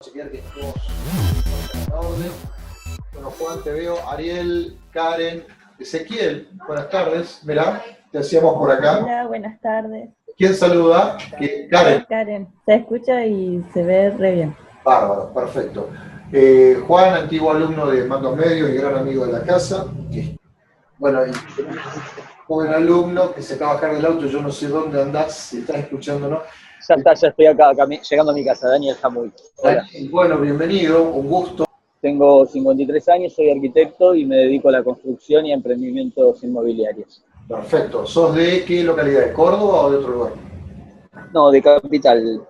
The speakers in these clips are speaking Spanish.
chequear que estemos en orden. Bueno, Juan, te veo. Ariel, Karen, Ezequiel, buenas tardes. Mirá, te hacíamos por acá. Hola, buenas tardes. ¿Quién saluda? Karen. Karen, se escucha y se ve re bien. Bárbaro, perfecto. Juan, antiguo alumno de Mandos Medios y gran amigo de la casa. Bueno, y joven alumno que se acaba de bajar del auto, yo no sé dónde andás, si estás escuchándonos. Ya está, ya estoy acá llegando a mi casa. Daniel Jamuy. Hola. Bueno, bienvenido, un gusto. Tengo 53 años, soy arquitecto y me dedico a la construcción y a emprendimientos inmobiliarios. Perfecto. ¿Sos de qué localidad? ¿De Córdoba o de otro lugar? No, de Capital.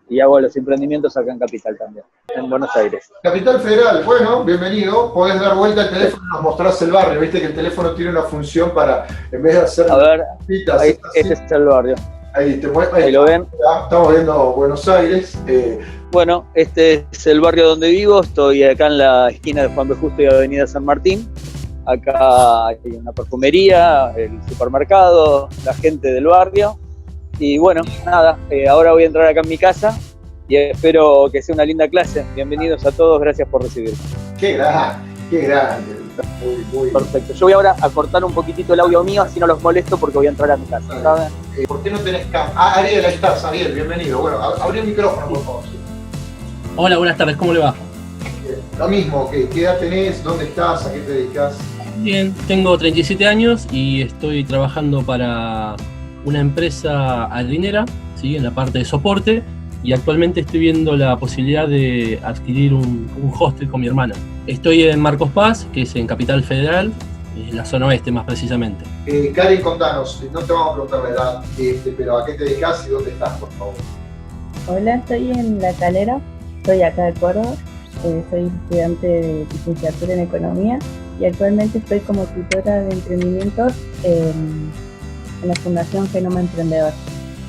Y hago los emprendimientos acá en Capital también, en Buenos Aires. Capital Federal, bueno, bienvenido. Podés dar vuelta al teléfono y nos mostrás el barrio. Viste que el teléfono tiene una función para, en vez de hacer... A ver, citas, ahí, este es el barrio. Ahí Lo ven. Estamos viendo Buenos Aires. Bueno, este es el barrio donde vivo. Estoy acá en la esquina de Juan B. Justo y Avenida San Martín. Acá hay una perfumería, el supermercado, la gente del barrio. Y bueno, nada, ahora voy a entrar acá en mi casa y espero que sea una linda clase. Bienvenidos a todos, gracias por recibirme. Qué grande. Muy perfecto. Yo voy ahora a cortar un poquitito el audio mío, así no los molesto porque voy a entrar a mi casa, ¿saben? ¿Por qué no tenés cámara? Ariel, ahí estás, Ariel, bienvenido. Bueno, abrí el micrófono, por favor. Hola, buenas tardes, ¿cómo le va? Lo mismo, ¿qué edad tenés? ¿Dónde estás? ¿A qué te dedicas? Bien, tengo 37 años y estoy trabajando para una empresa harinera, ¿sí? En la parte de soporte, y actualmente estoy viendo la posibilidad de adquirir un hostel con mi hermana. Estoy en Marcos Paz, que es en Capital Federal, en la zona oeste más precisamente. Karen, contanos, no te vamos a preguntar la edad, pero ¿a qué te dedicas y dónde estás, por favor? Hola, estoy en La Calera, estoy acá de Córdoba, soy estudiante de licenciatura en Economía y actualmente estoy como tutora de emprendimientos en la Fundación Genoma Emprendedor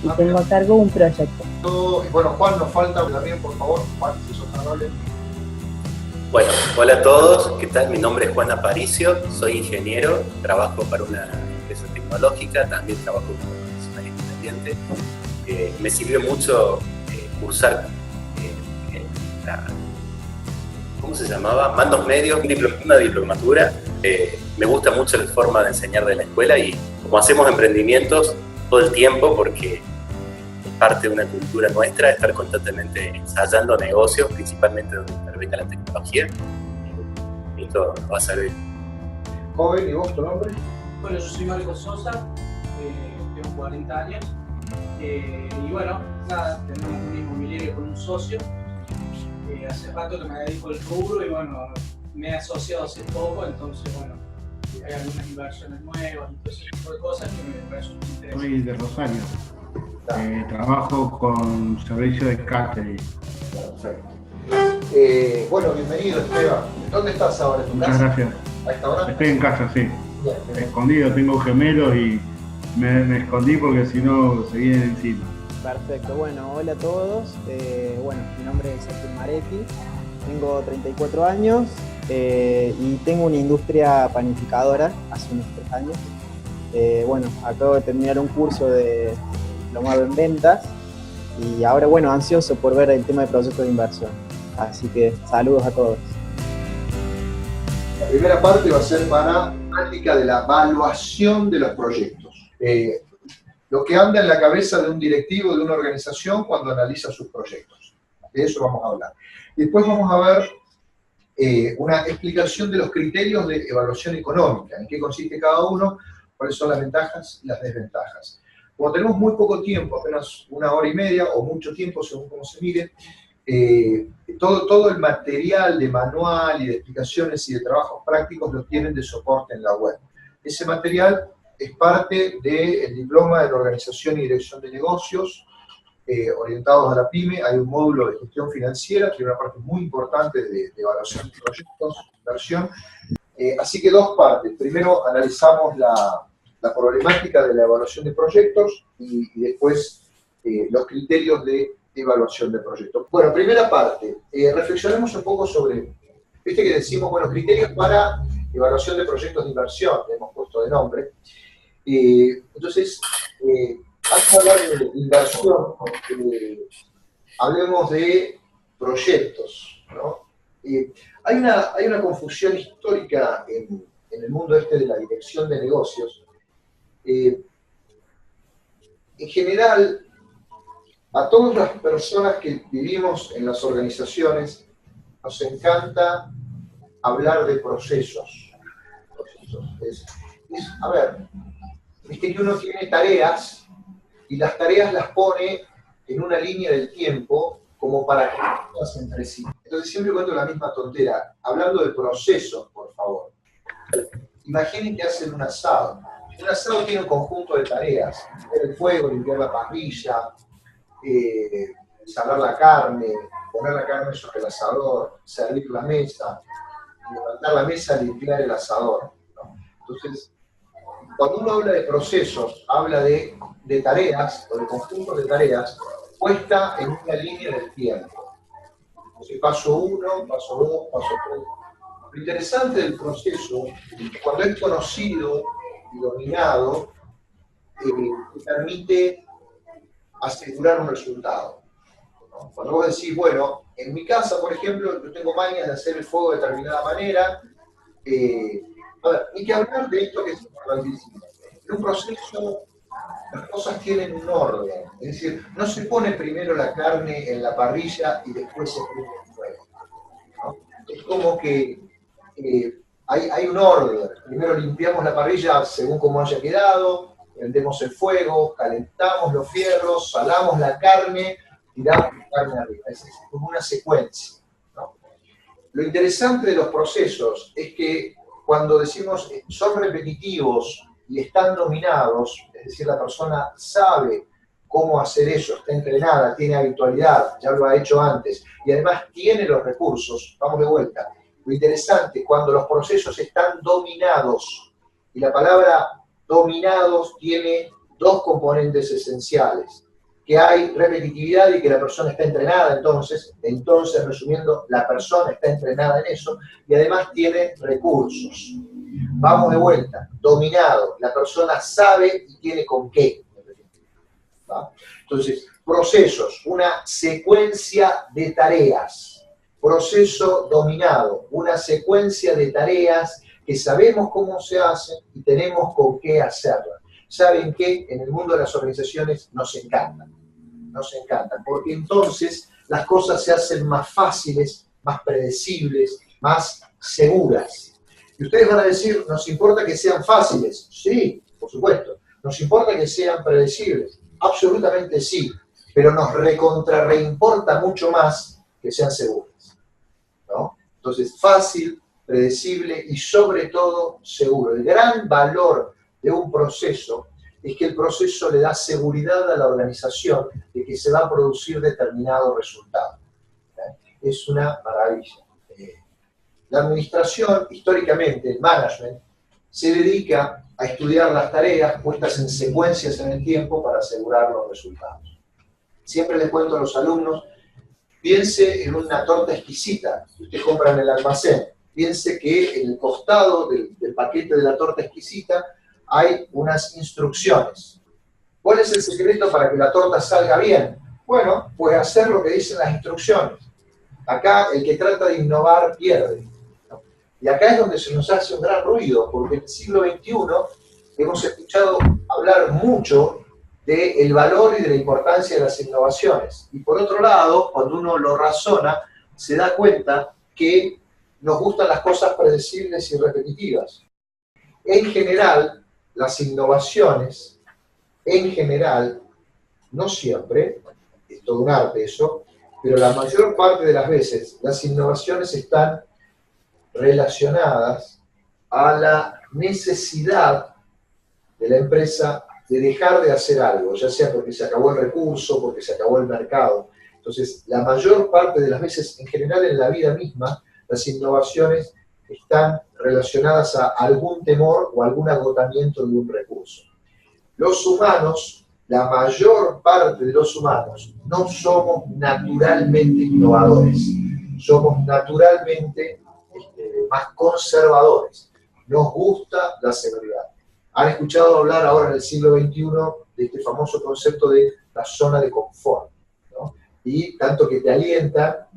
y tengo a cargo un proyecto. Bueno, Juan, nos falta también, por favor, Juan, si sos amable. Bueno, hola a todos, ¿qué tal? Mi nombre es Juan Aparicio, soy ingeniero, trabajo para una empresa tecnológica, también trabajo como profesional independiente. Me sirvió mucho cursar ¿cómo se llamaba? Mandos Medios, una diplomatura. Me gusta mucho la forma de enseñar de la escuela y como hacemos emprendimientos todo el tiempo, porque es parte de una cultura nuestra, estar constantemente ensayando negocios, principalmente donde intervenga la tecnología. Esto va a servir. Joven, ¿y vos, tu nombre? Bueno, yo soy Marcos Sosa, tengo 40 años y bueno, nada, tenemos un inmobiliario con un socio. Hace rato que me dedico al rubro y bueno, me he asociado hace poco, entonces bueno, hay algunas inversiones nuevas y todo ese tipo de cosas que me parecen muy interesantes. Soy de Rosario, trabajo con servicio de catering. Perfecto. Bueno, bienvenido, Esteban. ¿Dónde estás ahora? ¿En tu casa? Muchas gracias. ¿A esta hora? Estoy en casa, sí. Bien. Escondido, tengo gemelos y me escondí porque si no se vienen encima. Perfecto, bueno, hola a todos. Bueno, mi nombre es Artur Maretti, tengo 34 años y tengo una industria panificadora hace unos 3 años. Bueno, acabo de terminar un curso de diplomado en ventas y ahora, bueno, ansioso por ver el tema de proyectos de inversión. Así que saludos a todos. La primera parte va a ser para práctica de la evaluación de los proyectos. Lo que anda en la cabeza de un directivo de una organización cuando analiza sus proyectos. De eso vamos a hablar. Después vamos a ver una explicación de los criterios de evaluación económica, en qué consiste cada uno, cuáles son las ventajas y las desventajas. Como tenemos muy poco tiempo, apenas 1 hora y media o mucho tiempo según cómo se mire, todo el material de manual y de explicaciones y de trabajos prácticos lo tienen de soporte en la web. Ese material es parte del diploma de la Organización y Dirección de Negocios, orientados a la PYME. Hay un módulo de gestión financiera, que es una parte muy importante de evaluación de proyectos, inversión. Así que 2 partes. Primero analizamos la problemática de la evaluación de proyectos y después los criterios de evaluación de proyectos. Bueno, primera parte. Reflexionemos un poco sobre, viste que decimos, bueno, criterios para evaluación de proyectos de inversión, le hemos puesto de nombre. Entonces, antes de hablar de inversión, hablemos de proyectos, ¿no? Hay una confusión histórica en el mundo este de la dirección de negocios. En general, a todas las personas que vivimos en las organizaciones nos encanta hablar de procesos. A ver, viste que uno tiene tareas y las tareas las pone en una línea del tiempo como para conectarlas entre sí. Entonces siempre cuento la misma tontera, hablando de procesos, por favor. Imaginen que hacen un asado. Un asado tiene un conjunto de tareas: prender el fuego, limpiar la parrilla, salar la carne, poner la carne sobre el asador, servir la mesa, levantar la mesa, limpiar el asador, ¿no? Entonces, cuando uno habla de procesos, habla de tareas, o de conjuntos de tareas, puesta en una línea del tiempo. Entonces, paso 1, paso 2, paso 3. Lo interesante del proceso, cuando es conocido y dominado, te permite asegurar un resultado, ¿no? Cuando vos decís, bueno, en mi casa, por ejemplo, yo tengo mañas de hacer el fuego de determinada manera, a ver, hay que hablar de esto que es importantísimo. En un proceso, las cosas tienen un orden, es decir, no se pone primero la carne en la parrilla y después se prende el fuego, ¿no? Es como que hay un orden. Primero limpiamos la parrilla según cómo haya quedado, prendemos el fuego, calentamos los fierros, salamos la carne, tiramos la carne arriba. Es como una secuencia, ¿no? Lo interesante de los procesos es que cuando decimos son repetitivos y están dominados, es decir, la persona sabe cómo hacer eso, está entrenada, tiene habitualidad, ya lo ha hecho antes, y además tiene los recursos, vamos de vuelta. Lo interesante, cuando los procesos están dominados, y la palabra dominados tiene dos componentes esenciales, que hay repetitividad y que la persona está entrenada, entonces resumiendo, la persona está entrenada en eso, y además tiene recursos. Vamos de vuelta, dominado, la persona sabe y tiene con qué. ¿Va? Entonces, procesos, una secuencia de tareas. Proceso dominado, una secuencia de tareas que sabemos cómo se hacen y tenemos con qué hacerlas. ¿Saben qué? En el mundo de las organizaciones nos encantan, porque entonces las cosas se hacen más fáciles, más predecibles, más seguras. Y ustedes van a decir, ¿nos importa que sean fáciles? Sí, por supuesto. ¿Nos importa que sean predecibles? Absolutamente sí, pero nos reimporta mucho más que sean seguras, ¿no? Entonces, fácil, predecible y sobre todo seguro. El gran valor de un proceso es que el proceso le da seguridad a la organización de que se va a producir determinado resultado. Es una maravilla. La administración, históricamente, el management, se dedica a estudiar las tareas puestas en secuencias en el tiempo para asegurar los resultados. Siempre les cuento a los alumnos, piense en una torta exquisita que usted compra en el almacén. Piense que en el costado del paquete de la torta exquisita hay unas instrucciones. ¿Cuál es el secreto para que la torta salga bien? Bueno, pues hacer lo que dicen las instrucciones. Acá el que trata de innovar pierde, ¿no? Y acá es donde se nos hace un gran ruido, porque en el siglo XXI hemos escuchado hablar mucho del valor y de la importancia de las innovaciones. Y por otro lado, cuando uno lo razona, se da cuenta que nos gustan las cosas predecibles y repetitivas. En general, las innovaciones, no siempre, es todo un arte eso, pero la mayor parte de las veces las innovaciones están relacionadas a la necesidad de la empresa de dejar de hacer algo, ya sea porque se acabó el recurso, porque se acabó el mercado. Entonces, la mayor parte de las veces, en general en la vida misma, las innovaciones están relacionadas a algún temor o algún agotamiento de un recurso. Los humanos, la mayor parte de los humanos, no somos naturalmente innovadores, somos naturalmente más conservadores. Nos gusta la seguridad. Han escuchado hablar ahora en el siglo XXI de este famoso concepto de la zona de confort, ¿no? Y tanto que te alienta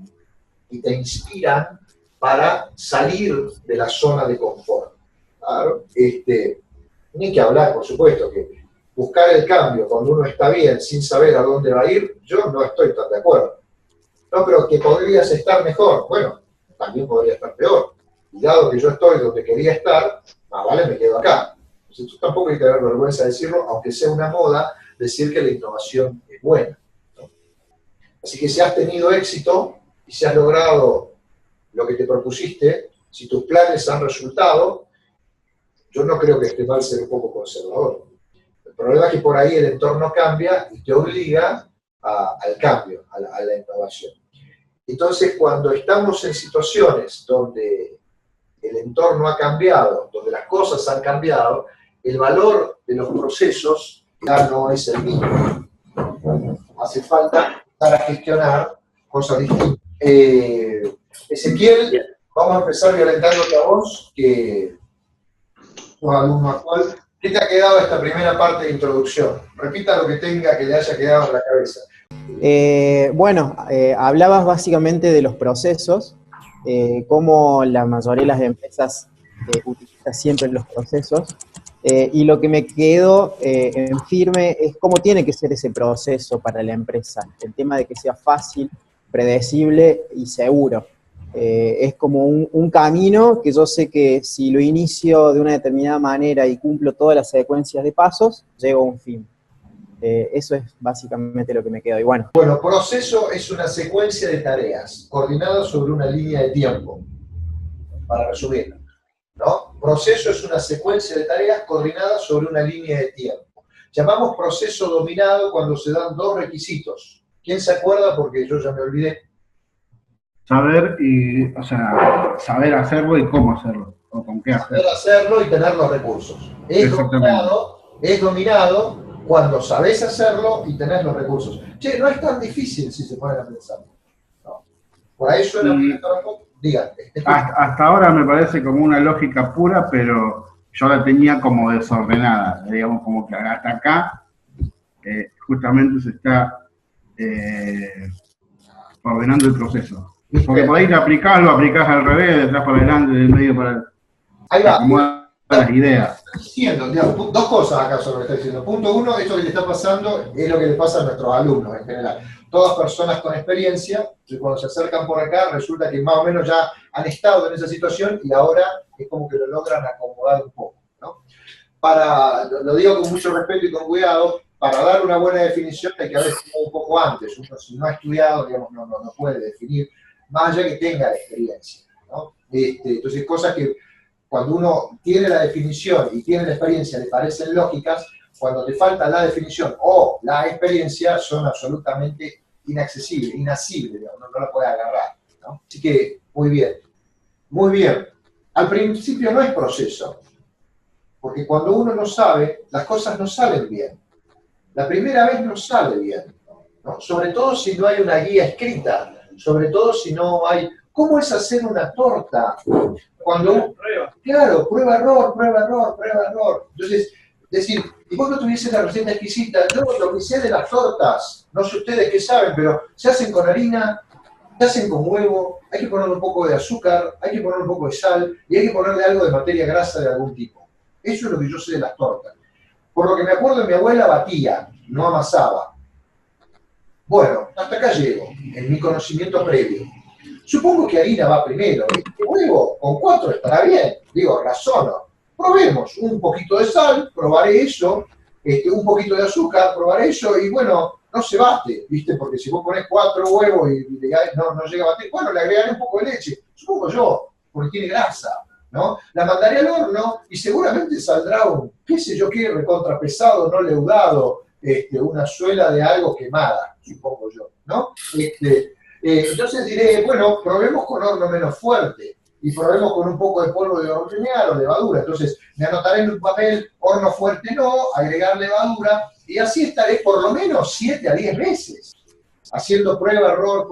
y te inspiran para salir de la zona de confort. Claro, ni que hablar, por supuesto, que buscar el cambio cuando uno está bien sin saber a dónde va a ir, yo no estoy tan de acuerdo. No, pero que podrías estar mejor. Bueno, también podría estar peor. Y dado que yo estoy donde quería estar, más vale me quedo acá. Entonces, tampoco hay que tener vergüenza de decirlo, aunque sea una moda, decir que la innovación es buena, ¿no? Así que si has tenido éxito y si has logrado lo que te propusiste, si tus planes han resultado, yo no creo que esté mal ser un poco conservador. El problema es que por ahí el entorno cambia y te obliga al cambio, a la innovación. Entonces, cuando estamos en situaciones donde el entorno ha cambiado, donde las cosas han cambiado, el valor de los procesos ya no es el mismo. Hace falta empezar a gestionar cosas distintas. Ezequiel, vamos a empezar violentándote a vos, que sos alumno actual. ¿Qué te ha quedado esta primera parte de introducción? Repita lo que tenga que le haya quedado en la cabeza. Hablabas básicamente de los procesos, cómo la mayoría de las empresas utiliza siempre los procesos, y lo que me quedó en firme es cómo tiene que ser ese proceso para la empresa, el tema de que sea fácil, predecible y seguro. Es como un camino que yo sé que si lo inicio de una determinada manera y cumplo todas las secuencias de pasos, llego a un fin. Eso es básicamente lo que me quedó. Y bueno, proceso es una secuencia de tareas coordinadas sobre una línea de tiempo, para resumirlo, ¿no? Proceso es una secuencia de tareas coordinadas sobre una línea de tiempo. Llamamos proceso dominado cuando se dan dos requisitos. ¿Quién se acuerda? Porque yo ya me olvidé. Saber hacerlo y cómo hacerlo, o con qué hacerlo. Saber hacerlo y tener los recursos. Es dominado cuando sabés hacerlo y tenés los recursos. Che, no es tan difícil si se ponen a pensar. No. Por ahí suena muy tronco. Digan. Hasta ahora me parece como una lógica pura, pero yo la tenía como desordenada. Digamos, como que hasta acá justamente se está ordenando el proceso. Porque por ahí lo aplicás al revés, de atrás para adelante, del medio para... Ahí va. Las ideas. Diciendo, digamos, dos cosas acá sobre lo que está diciendo. Punto uno, esto que le está pasando es lo que le pasa a nuestros alumnos en general. Todas personas con experiencia, cuando se acercan por acá, resulta que más o menos ya han estado en esa situación y ahora es como que lo logran acomodar un poco, ¿no? Lo digo con mucho respeto y con cuidado, para dar una buena definición hay que haber estudiado un poco antes. Uno, si no ha estudiado, digamos, no puede definir, más allá que tenga la experiencia, ¿no? Entonces, cosas que cuando uno tiene la definición y tiene la experiencia le parecen lógicas, cuando te falta la definición o la experiencia son absolutamente inaccesibles, inasibles, digamos, no la puedes agarrar, ¿no? Así que, muy bien. Muy bien. Al principio no es proceso, porque cuando uno no sabe, las cosas no salen bien. La primera vez no sale bien, ¿no? Sobre todo si no hay una guía escrita, sobre todo si no hay... ¿Cómo es hacer una torta? Cuando claro, prueba, error. Entonces, decir, y vos no tuvieses la receta exquisita, yo lo que sé de las tortas, no sé ustedes qué saben, pero se hacen con harina, se hacen con huevo, hay que ponerle un poco de azúcar, hay que ponerle un poco de sal, y hay que ponerle algo de materia grasa de algún tipo. Eso es lo que yo sé de las tortas. Por lo que me acuerdo, mi abuela batía, no amasaba. Bueno, hasta acá llego, en mi conocimiento previo. Supongo que harina va primero. El huevo con 4 estará bien. Digo, razono. Probemos un poquito de sal, probaré eso, un poquito de azúcar, probaré eso, y bueno, no se bate, ¿viste? Porque si vos ponés 4 huevos y no llega a batir, bueno, le agregaré un poco de leche, supongo yo, porque tiene grasa, ¿no? La mandaré al horno y seguramente saldrá un, qué sé yo qué, recontrapesado, no leudado, una suela de algo quemada, supongo yo, ¿no? Entonces diré, bueno, probemos con horno menos fuerte y probemos con un poco de polvo de hornear o levadura. Entonces me anotaré en un papel, horno fuerte no, agregar levadura, y así estaré por lo menos 7 a 10 veces, haciendo prueba, error.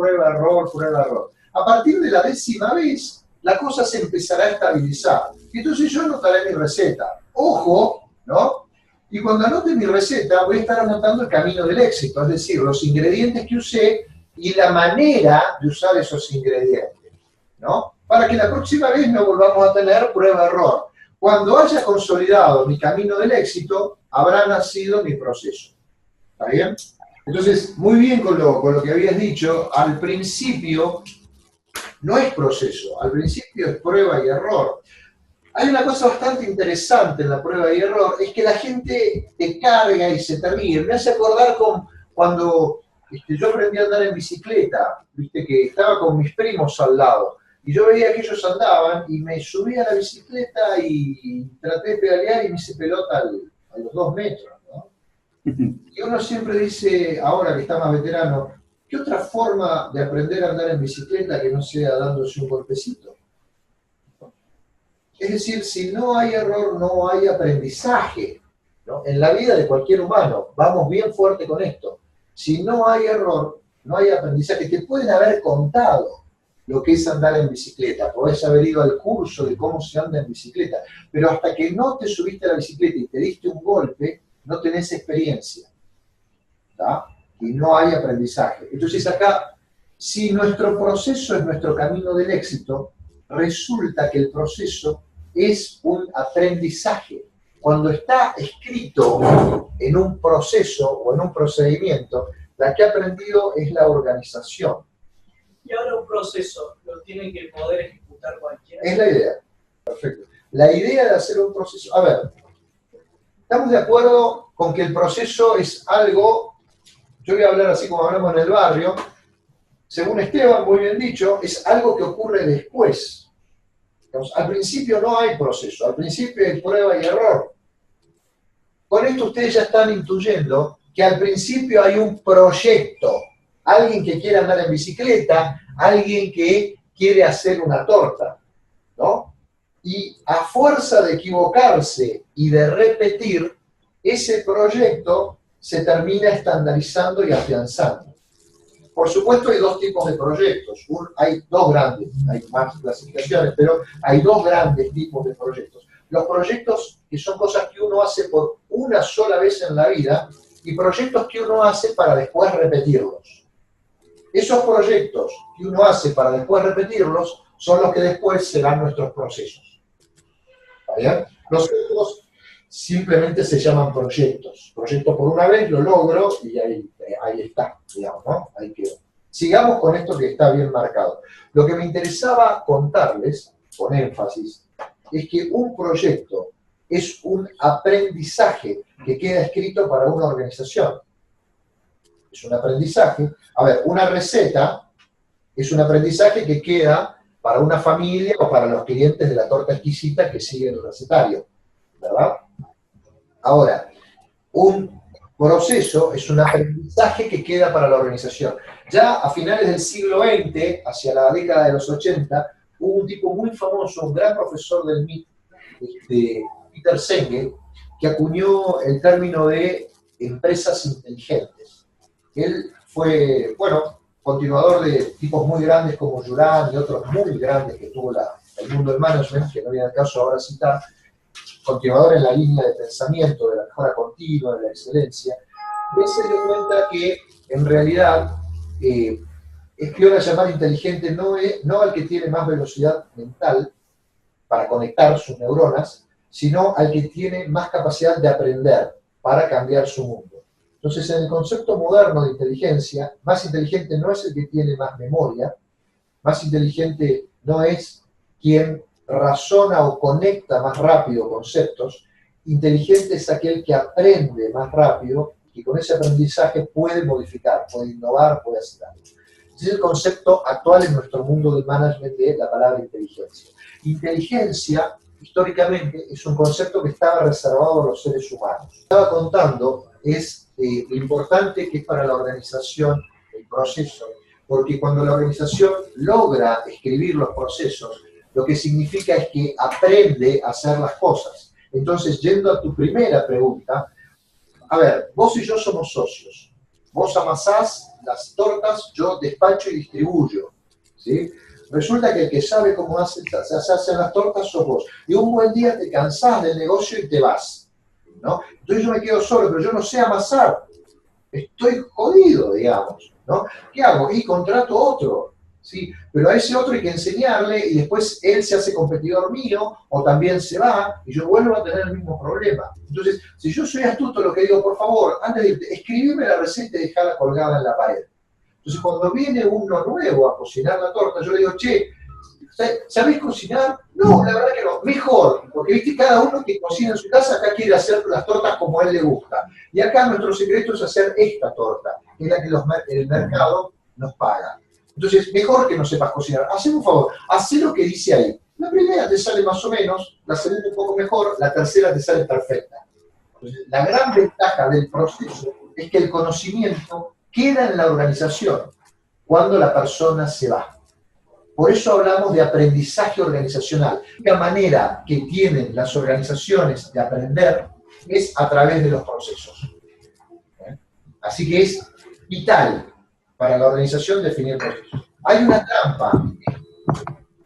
A partir de la 10ª vez, la cosa se empezará a estabilizar. Y entonces yo anotaré mi receta. Ojo, ¿no? Y cuando anote mi receta, voy a estar anotando el camino del éxito, es decir, los ingredientes que usé y la manera de usar esos ingredientes, ¿no? Para que la próxima vez no volvamos a tener prueba-error. Cuando haya consolidado mi camino del éxito, habrá nacido mi proceso. ¿Está bien? Entonces, muy bien con lo que habías dicho, al principio no es proceso, al principio es prueba y error. Hay una cosa bastante interesante en la prueba y error, es que la gente te carga y se te ríe. Me hace acordar cuando yo aprendí a andar en bicicleta, viste que estaba con mis primos al lado, y yo veía que ellos andaban, y me subí a la bicicleta y traté de pedalear y me hice pelota a los 2 metros, ¿no? Y uno siempre dice, ahora que está más veterano, ¿qué otra forma de aprender a andar en bicicleta que no sea dándose un golpecito? Es decir, si no hay error, no hay aprendizaje, ¿no? En la vida de cualquier humano, vamos bien fuerte con esto. Si no hay error, no hay aprendizaje. Te pueden haber contado lo que es andar en bicicleta, podés haber ido al curso de cómo se anda en bicicleta, pero hasta que no te subiste a la bicicleta y te diste un golpe, no tenés experiencia, ¿tá? Y no hay aprendizaje. Entonces acá, si nuestro proceso es nuestro camino del éxito, resulta que el proceso es un aprendizaje. Cuando está escrito en un proceso o en un procedimiento, la que ha aprendido es la organización. Y ahora un proceso, lo tiene que poder ejecutar cualquiera. Es la idea. Perfecto. La idea de hacer un proceso... A ver, estamos de acuerdo con que el proceso es algo, yo voy a hablar así como hablamos en el barrio, según Esteban, muy bien dicho, es algo que ocurre después. Digamos, al principio no hay proceso, al principio hay prueba y error. Con esto ustedes ya están intuyendo que al principio hay un proyecto. Alguien que quiere andar en bicicleta, alguien que quiere hacer una torta, ¿no? Y a fuerza de equivocarse y de repetir, ese proyecto se termina estandarizando y afianzando. Por supuesto hay 2 tipos de proyectos, hay 2 grandes, hay más clasificaciones, pero hay 2 grandes tipos de proyectos. Los proyectos que son cosas que uno hace por una sola vez en la vida y proyectos que uno hace para después repetirlos. Esos proyectos que uno hace para después repetirlos son los que después serán nuestros procesos. ¿Está bien? Los otros simplemente se llaman proyectos. Proyectos por una vez, lo logro y ahí está, digamos, ¿no? Ahí quedó. Sigamos con esto que está bien marcado. Lo que me interesaba contarles, con énfasis, es que un proyecto es un aprendizaje que queda escrito para una organización. Es un aprendizaje. A ver, una receta es un aprendizaje que queda para una familia o para los clientes de la torta exquisita que siguen el recetario, ¿verdad? Ahora, un proceso es un aprendizaje que queda para la organización. Ya a finales del siglo XX, hacia la década de los 80, hubo un tipo muy famoso, un gran profesor del MIT, Peter Senge, que acuñó el término de empresas inteligentes. Él fue, bueno, continuador de tipos muy grandes como Juran y otros muy grandes que tuvo el mundo del management, que no viene al caso ahora citar, continuador en la línea de pensamiento, de la mejora continua, de la excelencia. Y él se dio cuenta que, en realidad, es peor llamar inteligente no al que tiene más velocidad mental para conectar sus neuronas, sino al que tiene más capacidad de aprender para cambiar su mundo. Entonces, en el concepto moderno de inteligencia, más inteligente no es el que tiene más memoria, más inteligente no es quien razona o conecta más rápido conceptos, inteligente es aquel que aprende más rápido y con ese aprendizaje puede modificar, puede innovar, puede hacer algo. Ese es el concepto actual en nuestro mundo del management de la palabra inteligencia. Inteligencia, históricamente, es un concepto que estaba reservado a los seres humanos. Estaba contando es lo importante que es para la organización el proceso, porque cuando la organización logra escribir los procesos, lo que significa es que aprende a hacer las cosas. Entonces, yendo a tu primera pregunta, a ver, vos y yo somos socios. Vos amasás las tortas, yo despacho y distribuyo, ¿sí? Resulta que el que sabe cómo se hacen las tortas sos vos. Y un buen día te cansás del negocio y te vas, ¿no? Entonces yo me quedo solo, pero yo no sé amasar. Estoy jodido, digamos, ¿no? ¿Qué hago? Y contrato otro, ¿sí? Pero a ese otro hay que enseñarle y después él se hace competidor mío o también se va y yo vuelvo a tener el mismo problema. Entonces, si yo soy astuto, lo que digo, por favor, antes de irte, escribime la receta y dejala colgada en la pared. Entonces, cuando viene uno nuevo a cocinar la torta, yo le digo, che, ¿sabés cocinar? No, la verdad que no. Mejor, porque viste, cada uno que cocina en su casa acá quiere hacer las tortas como a él le gusta. Y acá nuestro secreto es hacer esta torta, que es la que el mercado nos paga. Entonces, mejor que no sepas cocinar. Haceme un favor, haz lo que dice ahí. La primera te sale más o menos, la segunda un poco mejor, la tercera te sale perfecta. Entonces, la gran ventaja del proceso es que el conocimiento queda en la organización cuando la persona se va. Por eso hablamos de aprendizaje organizacional. La manera que tienen las organizaciones de aprender es a través de los procesos. Así que es vital para la organización definir procesos. Hay una trampa.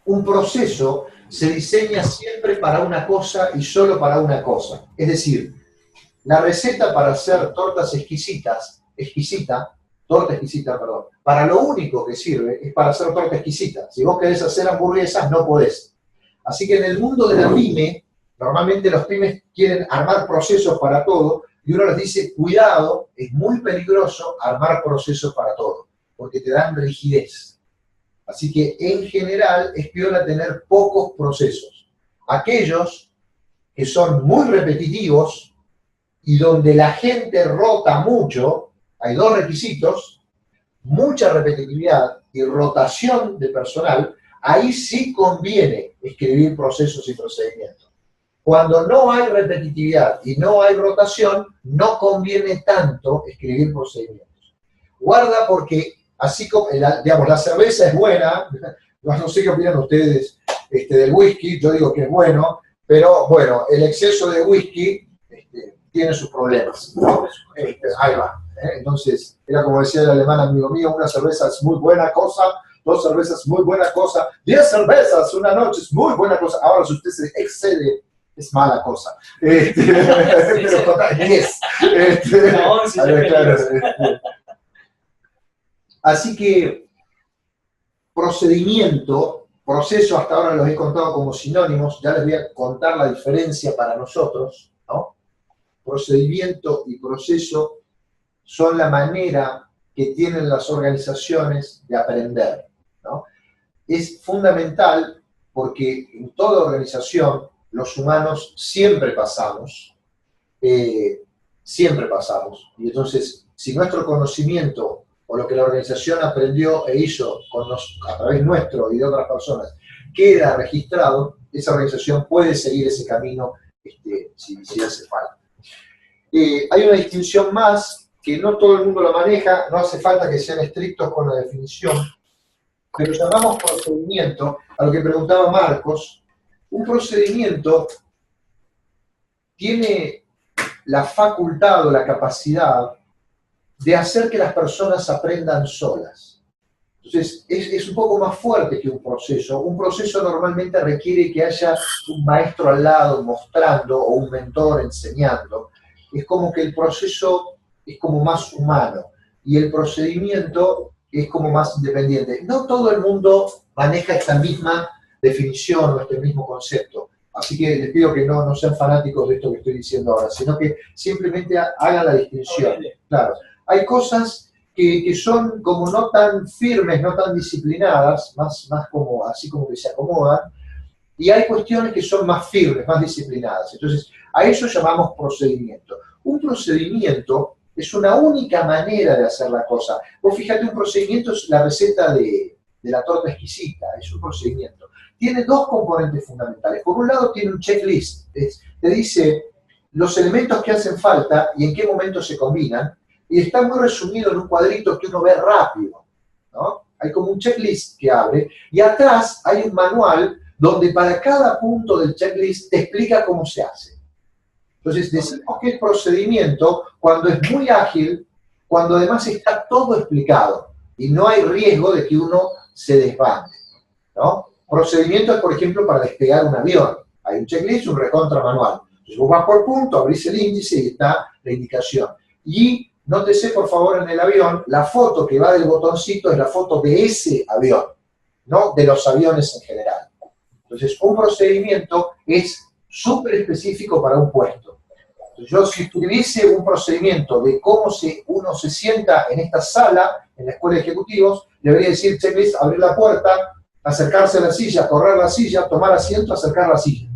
Un proceso se diseña siempre para una cosa y solo para una cosa. Es decir, la receta para hacer torta exquisita, para lo único que sirve es para hacer torta exquisita. Si vos querés hacer hamburguesas, no podés. Así que en el mundo de la pyme, normalmente los pymes quieren armar procesos para todo, y uno les dice, cuidado, es muy peligroso armar procesos para todo, porque te dan rigidez. Así que en general es piola tener pocos procesos. Aquellos que son muy repetitivos y donde la gente rota mucho, hay dos requisitos, mucha repetitividad y rotación de personal, ahí sí conviene escribir procesos y procedimientos. Cuando no hay repetitividad y no hay rotación, no conviene tanto escribir procedimientos. Guarda porque, así como, digamos, la cerveza es buena, no sé qué opinan ustedes del whisky, yo digo que es bueno, pero bueno, el exceso de whisky tiene sus problemas, ¿no? Ahí va. Entonces, era como decía el alemán amigo mío, una cerveza es muy buena cosa, 2 cervezas muy buena cosa, 10 cervezas una noche es muy buena cosa. Ahora, si usted se excede, es mala cosa. Pero total, yes. Así que, procedimiento, proceso, hasta ahora los he contado como sinónimos, ya les voy a contar la diferencia para nosotros, ¿no? Procedimiento y proceso son la manera que tienen las organizaciones de aprender, ¿no? Es fundamental porque en toda organización los humanos siempre pasamos, y entonces si nuestro conocimiento o lo que la organización aprendió e hizo a través nuestro y de otras personas queda registrado, esa organización puede seguir ese camino si hace falta. Hay una distinción más que no todo el mundo la maneja, no hace falta que sean estrictos con la definición, pero llamamos procedimiento a lo que preguntaba Marcos. Un procedimiento tiene la facultad o la capacidad de hacer que las personas aprendan solas. Entonces, es un poco más fuerte que un proceso. Un proceso normalmente requiere que haya un maestro al lado mostrando o un mentor enseñando. Es como que el proceso es como más humano y el procedimiento es como más independiente. No todo el mundo maneja esta misma definición o este mismo concepto. Así que les pido que no sean fanáticos de esto que estoy diciendo ahora, sino que simplemente hagan la distinción. Claro, hay cosas que son como no tan firmes, no tan disciplinadas, más como así como que se acomodan, y hay cuestiones que son más firmes, más disciplinadas. Entonces, a eso llamamos procedimiento. Un procedimiento es una única manera de hacer la cosa. Vos fíjate, un procedimiento es la receta de la torta exquisita, es un procedimiento. Tiene 2 componentes fundamentales. Por un lado tiene un checklist, te dice los elementos que hacen falta y en qué momento se combinan, y está muy resumido en un cuadrito que uno ve rápido, ¿no? Hay como un checklist que abre, y atrás hay un manual donde para cada punto del checklist te explica cómo se hace. Entonces decimos que el procedimiento, cuando es muy ágil, cuando además está todo explicado, y no hay riesgo de que uno se desbande, ¿no? Procedimiento es, por ejemplo, para despegar un avión. Hay un checklist, un recontra manual. Entonces vos vas por punto, abrís el índice y está la indicación. Y Nótese, por favor, en el avión, la foto que va del botoncito es la foto de ese avión, no de los aviones en general. Entonces, un procedimiento es súper específico para un puesto. Entonces, yo, si tuviese un procedimiento de cómo uno se sienta en esta sala, en la escuela de ejecutivos, debería decir, checklist, abrir la puerta, acercarse a la silla, correr la silla, tomar asiento, acercar la silla.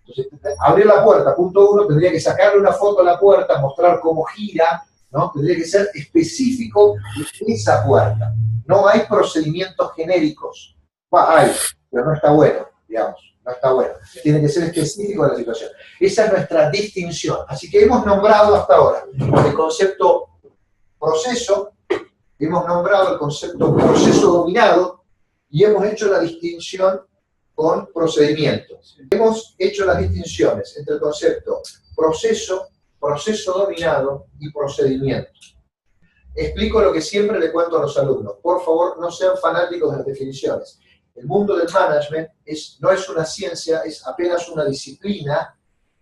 Entonces, abrir la puerta, punto 1, tendría que sacarle una foto a la puerta, mostrar cómo gira, ¿no? Tendría que ser específico de esa puerta. No hay procedimientos genéricos. Hay, pero no está bueno, digamos. No está bueno. Tiene que ser específico de la situación. Esa es nuestra distinción. Así que hemos nombrado hasta ahora el concepto proceso, hemos nombrado el concepto proceso dominado y hemos hecho la distinción con procedimientos. Hemos hecho las distinciones entre el concepto proceso, proceso dominado y procedimiento. Explico lo que siempre le cuento a los alumnos. Por favor, no sean fanáticos de las definiciones. El mundo del management no es una ciencia, es apenas una disciplina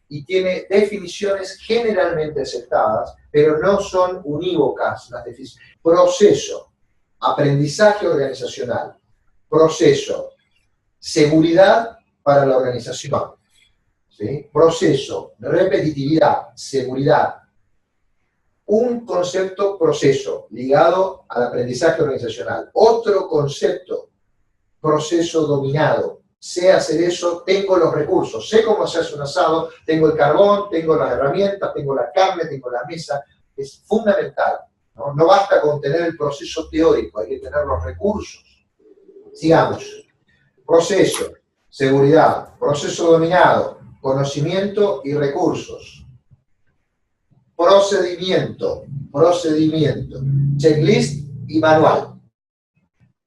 y tiene definiciones generalmente aceptadas, pero no son unívocas las definiciones. Proceso, aprendizaje organizacional. Proceso, seguridad para la organización. ¿Sí? Proceso, repetitividad, seguridad. Un concepto proceso ligado al aprendizaje organizacional. Otro concepto, proceso dominado. Sé hacer eso, tengo los recursos, sé cómo se hace un asado, tengo el carbón, tengo las herramientas, tengo la carne, tengo la mesa. Es fundamental. No basta con tener el proceso teórico, hay que tener los recursos. Sigamos. Proceso, seguridad, proceso dominado, conocimiento y recursos. Procedimiento, checklist y manual.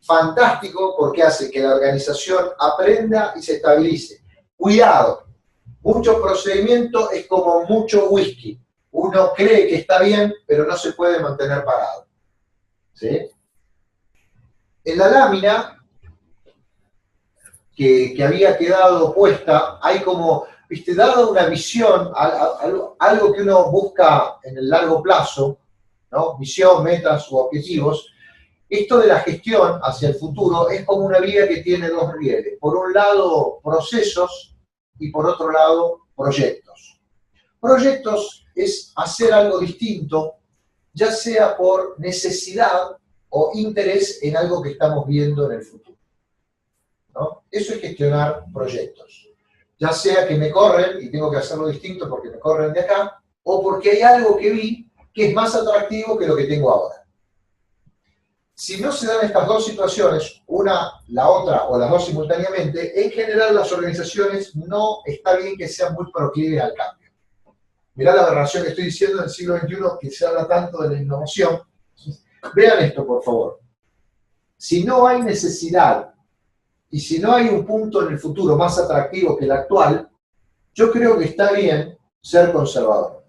Fantástico porque hace que la organización aprenda y se estabilice. Cuidado, mucho procedimiento es como mucho whisky. Uno cree que está bien, pero no se puede mantener parado. ¿Sí? En la lámina que había quedado puesta, hay como, viste, dada una visión, algo que uno busca en el largo plazo, ¿no? Visión, metas u objetivos. Esto de la gestión hacia el futuro es como una vía que tiene dos rieles. Por un lado, procesos y por otro lado, proyectos. Proyectos es hacer algo distinto, ya sea por necesidad o interés en algo que estamos viendo en el futuro, ¿no? Eso es gestionar proyectos. Ya sea que me corren y tengo que hacerlo distinto porque me corren de acá, o porque hay algo que vi que es más atractivo que lo que tengo ahora. Si no se dan estas dos situaciones, una, la otra o las dos simultáneamente, en general las organizaciones no está bien que sean muy proclives al cambio. Mirá la aberración que estoy diciendo en el siglo XXI, que se habla tanto de la innovación. Vean esto, por favor. Si no hay necesidad y si no hay un punto en el futuro más atractivo que el actual, yo creo que está bien ser conservador,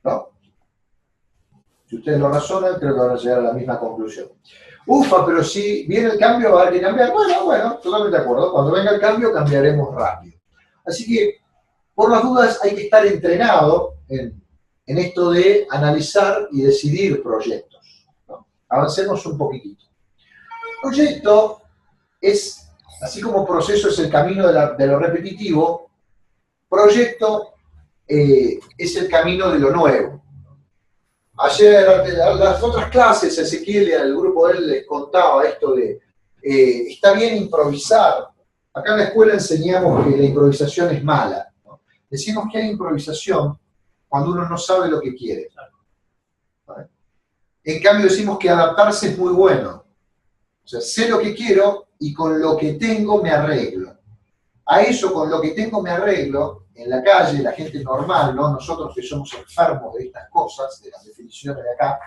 ¿no? Si ustedes lo razonan, creo que van a llegar a la misma conclusión. Ufa, pero si viene el cambio va a haber que cambiar. Bueno, totalmente de acuerdo. Cuando venga el cambio cambiaremos rápido. Así que, por las dudas, hay que estar entrenado en esto de analizar y decidir proyectos, ¿no? Avancemos un poquitito. Proyecto es, así como proceso es el camino de lo repetitivo, proyecto es el camino de lo nuevo. Ayer, a las otras clases, Ezequiel y al grupo de él les contaba esto de, está bien improvisar. Acá en la escuela enseñamos que la improvisación es mala, ¿no? Decimos que hay improvisación cuando uno no sabe lo que quiere. ¿Vale? En cambio decimos que adaptarse es muy bueno. O sea, sé lo que quiero y con lo que tengo me arreglo. A eso, con lo que tengo me arreglo, en la calle, la gente normal, ¿no? Nosotros que somos enfermos de estas cosas, de las definiciones de acá,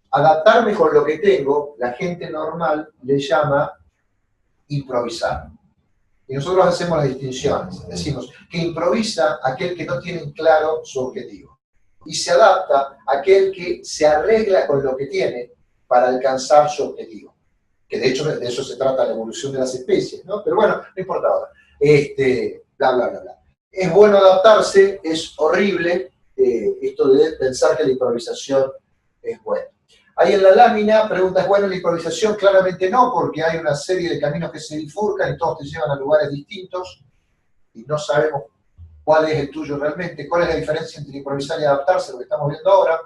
adaptarme con lo que tengo, la gente normal le llama improvisar. Y nosotros hacemos las distinciones. Decimos que improvisa aquel que no tiene claro su objetivo. Y se adapta aquel que se arregla con lo que tiene para alcanzar su objetivo. Que de hecho de eso se trata la evolución de las especies, ¿no? Pero bueno, no importa ahora. Bla, bla, bla, bla. Es bueno adaptarse, es horrible esto de pensar que la improvisación es buena. Ahí en la lámina, pregunta, ¿es buena la improvisación? Claramente no, porque hay una serie de caminos que se bifurcan y todos te llevan a lugares distintos y no sabemos cuál es el tuyo realmente, cuál es la diferencia entre improvisar y adaptarse, lo que estamos viendo ahora.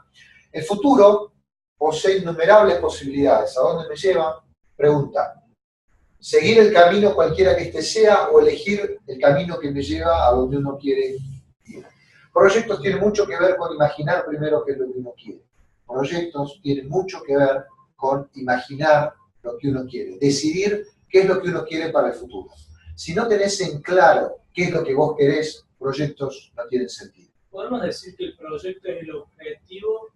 El futuro posee innumerables posibilidades. ¿A dónde me lleva? Pregunta, ¿seguir el camino cualquiera que este sea o elegir el camino que me lleva a donde uno quiere ir? Proyectos tienen mucho que ver con imaginar primero qué es lo que uno quiere. Proyectos tienen mucho que ver con imaginar lo que uno quiere, decidir qué es lo que uno quiere para el futuro. Si no tenés en claro qué es lo que vos querés, proyectos no tienen sentido. ¿Podemos decir que el proyecto es el objetivo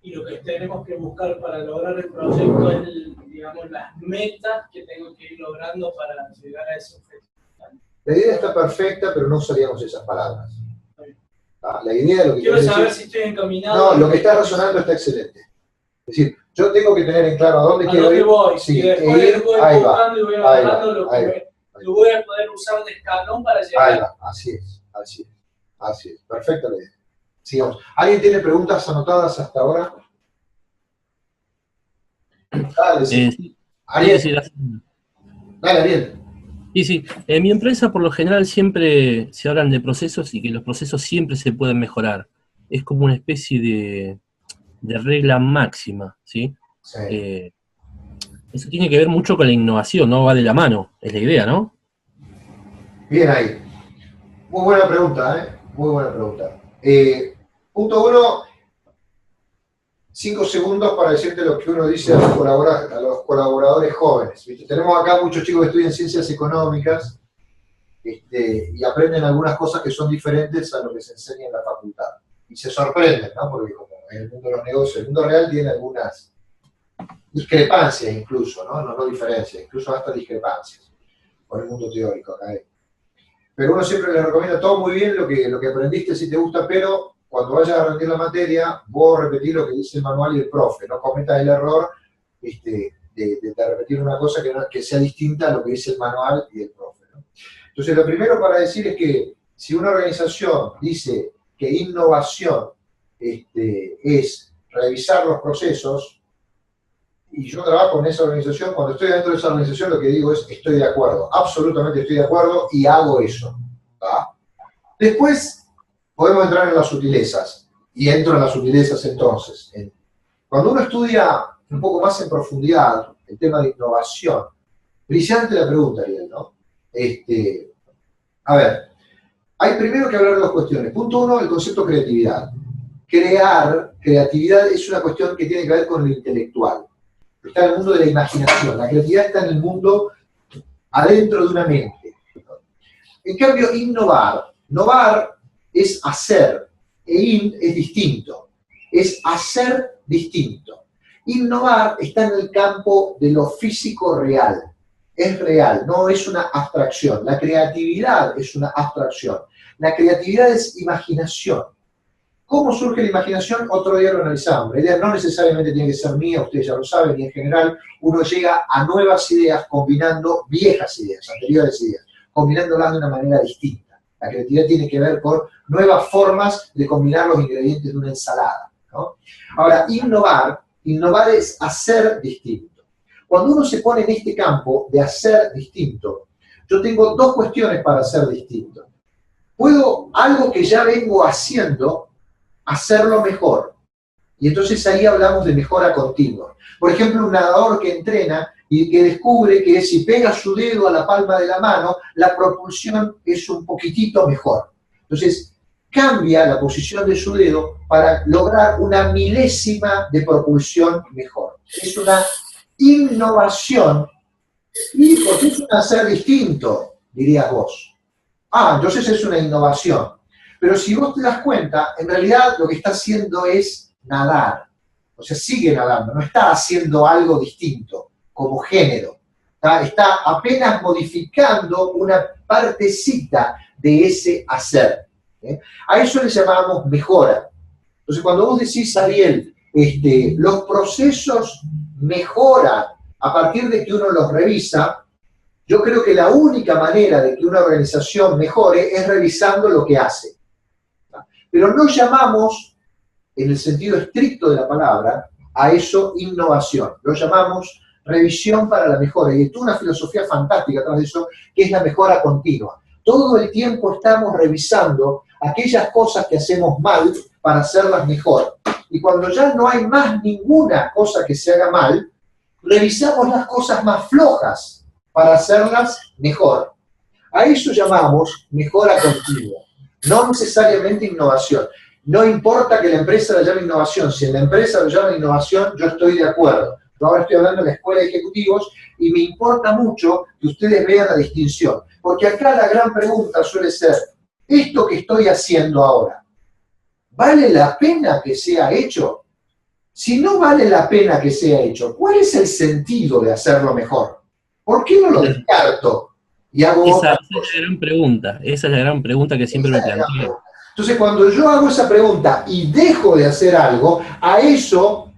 y lo que tenemos que buscar para lograr el proyecto es, digamos, las metas que tengo que ir logrando para llegar a ese objetivo? La idea está perfecta, pero no usaríamos esas palabras. La idea de lo que quiero saber decir, si estoy encaminado. No, lo que estás razonando está excelente. Es decir, yo tengo que tener en claro a dónde a quiero ir. Voy, Sí, y después voy ahí buscando y voy agarrando lo que voy a poder usar de escalón para llegar. Ahí va, así es. Perfecta la idea. Sigamos. ¿Alguien tiene preguntas anotadas hasta ahora? Dale, sí. Ariel. Sí, Dale, Ariel. Sí. En mi empresa, por lo general, siempre se hablan de procesos y que los procesos siempre se pueden mejorar. Es como una especie de regla máxima, ¿sí? Sí. Eso tiene que ver mucho con la innovación, ¿no? Va de la mano, es la idea, ¿no? Bien ahí. Muy buena pregunta, ¿eh? Muy buena pregunta. Punto 1, 5 segundos para decirte lo que uno dice a los colaboradores jóvenes. ¿Viste? Tenemos acá muchos chicos que estudian ciencias económicas y aprenden algunas cosas que son diferentes a lo que se enseña en la facultad. Y se sorprenden, ¿no? Porque como en el mundo de los negocios, el mundo real tiene algunas discrepancias incluso, ¿no? No diferencias, incluso hasta discrepancias con el mundo teórico académico. Pero uno siempre le recomienda todo muy bien lo que aprendiste si te gusta, pero cuando vayas a rendir la materia, vos repetís lo que dice el manual y el profe, no cometas el error de repetir una cosa que sea distinta a lo que dice el manual y el profe, ¿no? Entonces, lo primero para decir es que si una organización dice que innovación es revisar los procesos, y yo trabajo en esa organización, cuando estoy dentro de esa organización lo que digo es, estoy de acuerdo, absolutamente estoy de acuerdo y hago eso. ¿Va? Después podemos entrar en las sutilezas, y entro en las sutilezas entonces. Cuando uno estudia un poco más en profundidad el tema de innovación, brillante la pregunta, Ariel, ¿no? A ver, hay primero que hablar de dos cuestiones. Punto 1, el concepto creatividad. Creatividad es una cuestión que tiene que ver con lo intelectual. Está en el mundo de la imaginación. La creatividad está en el mundo adentro de una mente. En cambio, innovar es hacer, es distinto. Es hacer distinto. Innovar está en el campo de lo físico real. Es real, no es una abstracción. La creatividad es una abstracción. La creatividad es imaginación. ¿Cómo surge la imaginación? Otro día lo analizamos. La idea no necesariamente tiene que ser mía, ustedes ya lo saben, y en general uno llega a nuevas ideas combinando viejas ideas, anteriores ideas, combinándolas de una manera distinta. La creatividad tiene que ver con nuevas formas de combinar los ingredientes de una ensalada, ¿no? Ahora, innovar es hacer distinto. Cuando uno se pone en este campo de hacer distinto, yo tengo dos cuestiones para hacer distinto. Puedo algo que ya vengo haciendo, hacerlo mejor. Y entonces ahí hablamos de mejora continua. Por ejemplo, un nadador que entrena y que descubre que si pega su dedo a la palma de la mano, la propulsión es un poquitito mejor. Entonces, cambia la posición de su dedo para lograr una milésima de propulsión mejor. Es una innovación y porque es un hacer distinto, dirías vos. Entonces es una innovación. Pero si vos te das cuenta, en realidad lo que está haciendo es nadar. O sea, sigue nadando, no está haciendo algo distinto, como género. Está apenas modificando una partecita de ese hacer. A eso le llamamos mejora. Entonces, cuando vos decís, Ariel, los procesos mejoran a partir de que uno los revisa, yo creo que la única manera de que una organización mejore es revisando lo que hace. Pero no llamamos, en el sentido estricto de la palabra, a eso innovación. Lo llamamos revisión para la mejora. Y esto es una filosofía fantástica atrás de eso, que es la mejora continua. Todo el tiempo estamos revisando aquellas cosas que hacemos mal para hacerlas mejor. Y cuando ya no hay más ninguna cosa que se haga mal, revisamos las cosas más flojas para hacerlas mejor. A eso llamamos mejora continua, no necesariamente innovación. No importa que la empresa la llame innovación, si en la empresa lo llama innovación, yo estoy de acuerdo. Yo ahora estoy hablando de la escuela de ejecutivos y me importa mucho que ustedes vean la distinción. Porque acá la gran pregunta suele ser, ¿esto que estoy haciendo ahora, vale la pena que sea hecho? Si no vale la pena que sea hecho, ¿cuál es el sentido de hacerlo mejor? ¿Por qué no lo descarto y hago Esa es la gran pregunta, esa es la gran pregunta que siempre me planteo. Entonces, cuando yo hago esa pregunta y dejo de hacer algo, a eso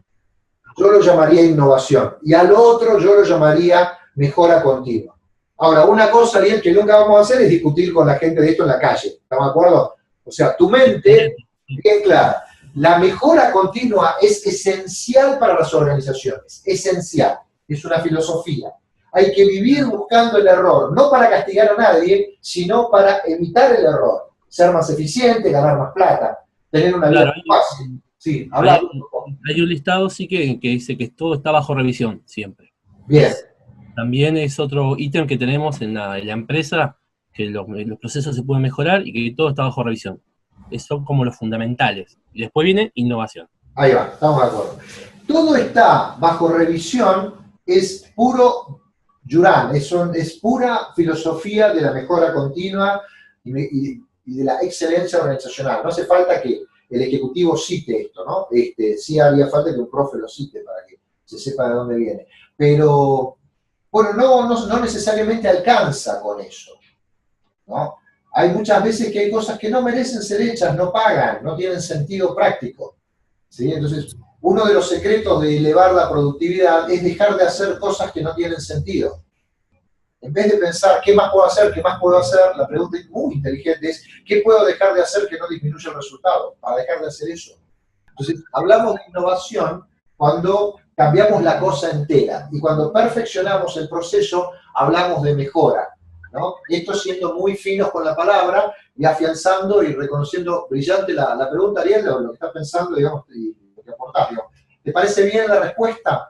yo lo llamaría innovación. Y al otro yo lo llamaría mejora continua. Ahora, una cosa, Ariel, que nunca vamos a hacer es discutir con la gente de esto en la calle. ¿Estamos de acuerdo? O sea, tu mente, bien clara. La mejora continua es esencial para las organizaciones. Esencial. Es una filosofía. Hay que vivir buscando el error, no para castigar a nadie, sino para evitar el error. Ser más eficiente, ganar más plata, tener una vida más fácil. Sí, hablar. Hay un listado, sí, que dice que todo está bajo revisión, siempre. Bien. También es otro ítem que tenemos en la empresa, que los procesos se pueden mejorar y que todo está bajo revisión. Esos son como los fundamentales. Y después viene innovación. Ahí va, estamos de acuerdo. Todo está bajo revisión, es puro Yuran, es pura filosofía de la mejora continua y de la excelencia organizacional. No hace falta que el ejecutivo cite esto, ¿no? Sí haría falta que un profe lo cite para que se sepa de dónde viene. Pero, bueno, no necesariamente alcanza con eso, ¿no? Hay muchas veces que hay cosas que no merecen ser hechas, no pagan, no tienen sentido práctico, ¿sí? Entonces, uno de los secretos de elevar la productividad es dejar de hacer cosas que no tienen sentido. En vez de pensar, ¿qué más puedo hacer? ¿Qué más puedo hacer? La pregunta muy inteligente es, ¿qué puedo dejar de hacer que no disminuya el resultado? Para dejar de hacer eso. Entonces, hablamos de innovación cuando cambiamos la cosa entera. Y cuando perfeccionamos el proceso, hablamos de mejora, ¿no? Esto siendo muy finos con la palabra y afianzando y reconociendo brillante la pregunta, Ariel, lo que estás pensando, digamos, y lo que aportás, digamos. ¿Te parece bien la respuesta?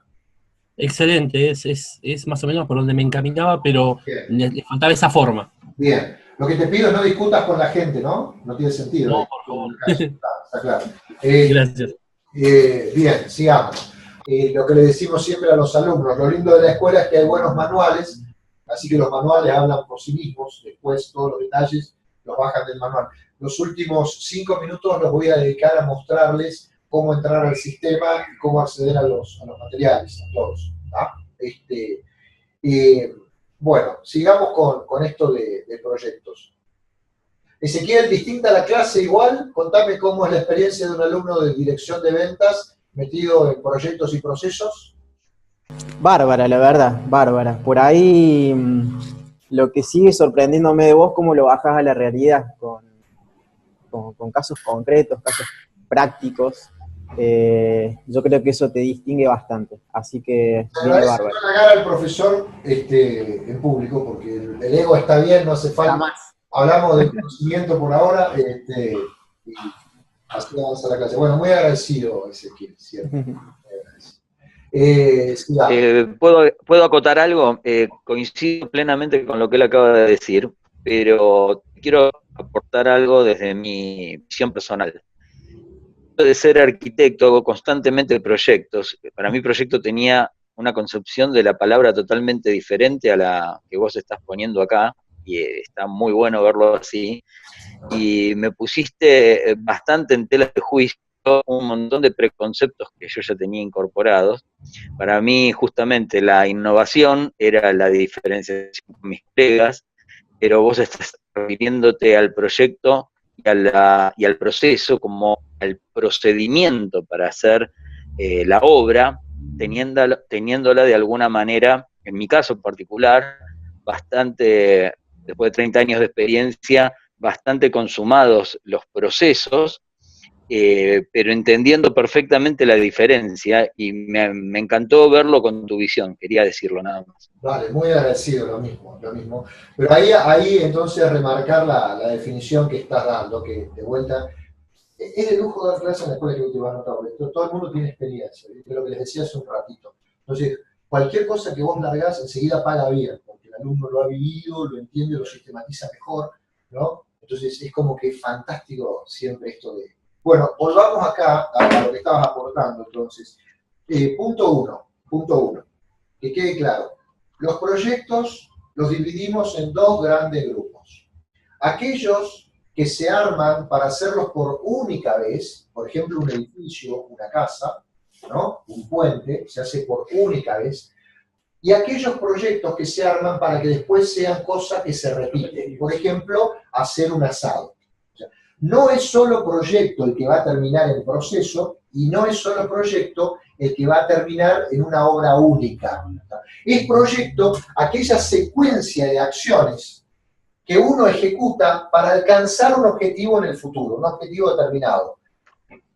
Excelente, es más o menos por donde me encaminaba, pero le faltaba esa forma. Bien. Lo que te pido es no discutas con la gente, ¿no? No tiene sentido. No, por favor. Está claro. Gracias. Bien, sigamos. Lo que le decimos siempre a los alumnos, lo lindo de la escuela es que hay buenos manuales, así que los manuales hablan por sí mismos, después todos los detalles los bajan del manual. Los últimos 5 minutos los voy a dedicar a mostrarles cómo entrar al sistema y cómo acceder a los materiales, a todos. Bueno, sigamos con esto de proyectos. Ezequiel, distinta a la clase igual, contame cómo es la experiencia de un alumno de dirección de ventas metido en proyectos y procesos. Bárbara, la verdad, bárbara. Por ahí lo que sigue sorprendiéndome de vos, cómo lo bajás a la realidad, con casos concretos, casos prácticos. Yo creo que eso te distingue bastante, así que viene bárbaro. No halagar al profesor en público, porque el ego está bien, no hace falta. Jamás. Hablamos de conocimiento por ahora, y así vamos a la clase. Bueno, muy agradecido, Ezequiel, ¿cierto? ¿Puedo acotar algo? Coincido plenamente con lo que él acaba de decir, pero quiero aportar algo desde mi visión personal. De ser arquitecto, hago constantemente proyectos. Para mi proyecto tenía una concepción de la palabra totalmente diferente a la que vos estás poniendo acá, y está muy bueno verlo así, y me pusiste bastante en tela de juicio un montón de preconceptos que yo ya tenía incorporados. Para mí, justamente, la innovación era la diferenciación con mis colegas, pero vos estás refiriéndote al proyecto y al proceso como al procedimiento para hacer la obra, teniéndola de alguna manera, en mi caso en particular, bastante, después de 30 años de experiencia, bastante consumados los procesos, pero entendiendo perfectamente la diferencia, y me encantó verlo con tu visión, quería decirlo nada más. Vale, muy agradecido, lo mismo, lo mismo. Pero ahí entonces remarcar la definición que estás dando, que de vuelta, es de lujo dar clases en la escuela ejecutiva anotado, porque todo el mundo tiene experiencia, ¿viste? Lo que les decía hace un ratito. Entonces, cualquier cosa que vos largás, enseguida paga bien, porque el alumno lo ha vivido, lo entiende, lo sistematiza mejor, ¿no? Entonces, es como que es fantástico siempre esto de... Bueno, volvamos acá a lo que estabas aportando, entonces. Punto uno, que quede claro. Los proyectos los dividimos en dos grandes grupos. Aquellos que se arman para hacerlos por única vez, por ejemplo, un edificio, una casa, ¿no? Un puente, se hace por única vez, y aquellos proyectos que se arman para que después sean cosas que se repiten. Por ejemplo, hacer un asado. O sea, no es solo proyecto el que va a terminar en proceso, y no es solo proyecto el que va a terminar en una obra única. Es proyecto aquella secuencia de acciones que uno ejecuta para alcanzar un objetivo en el futuro, un objetivo determinado.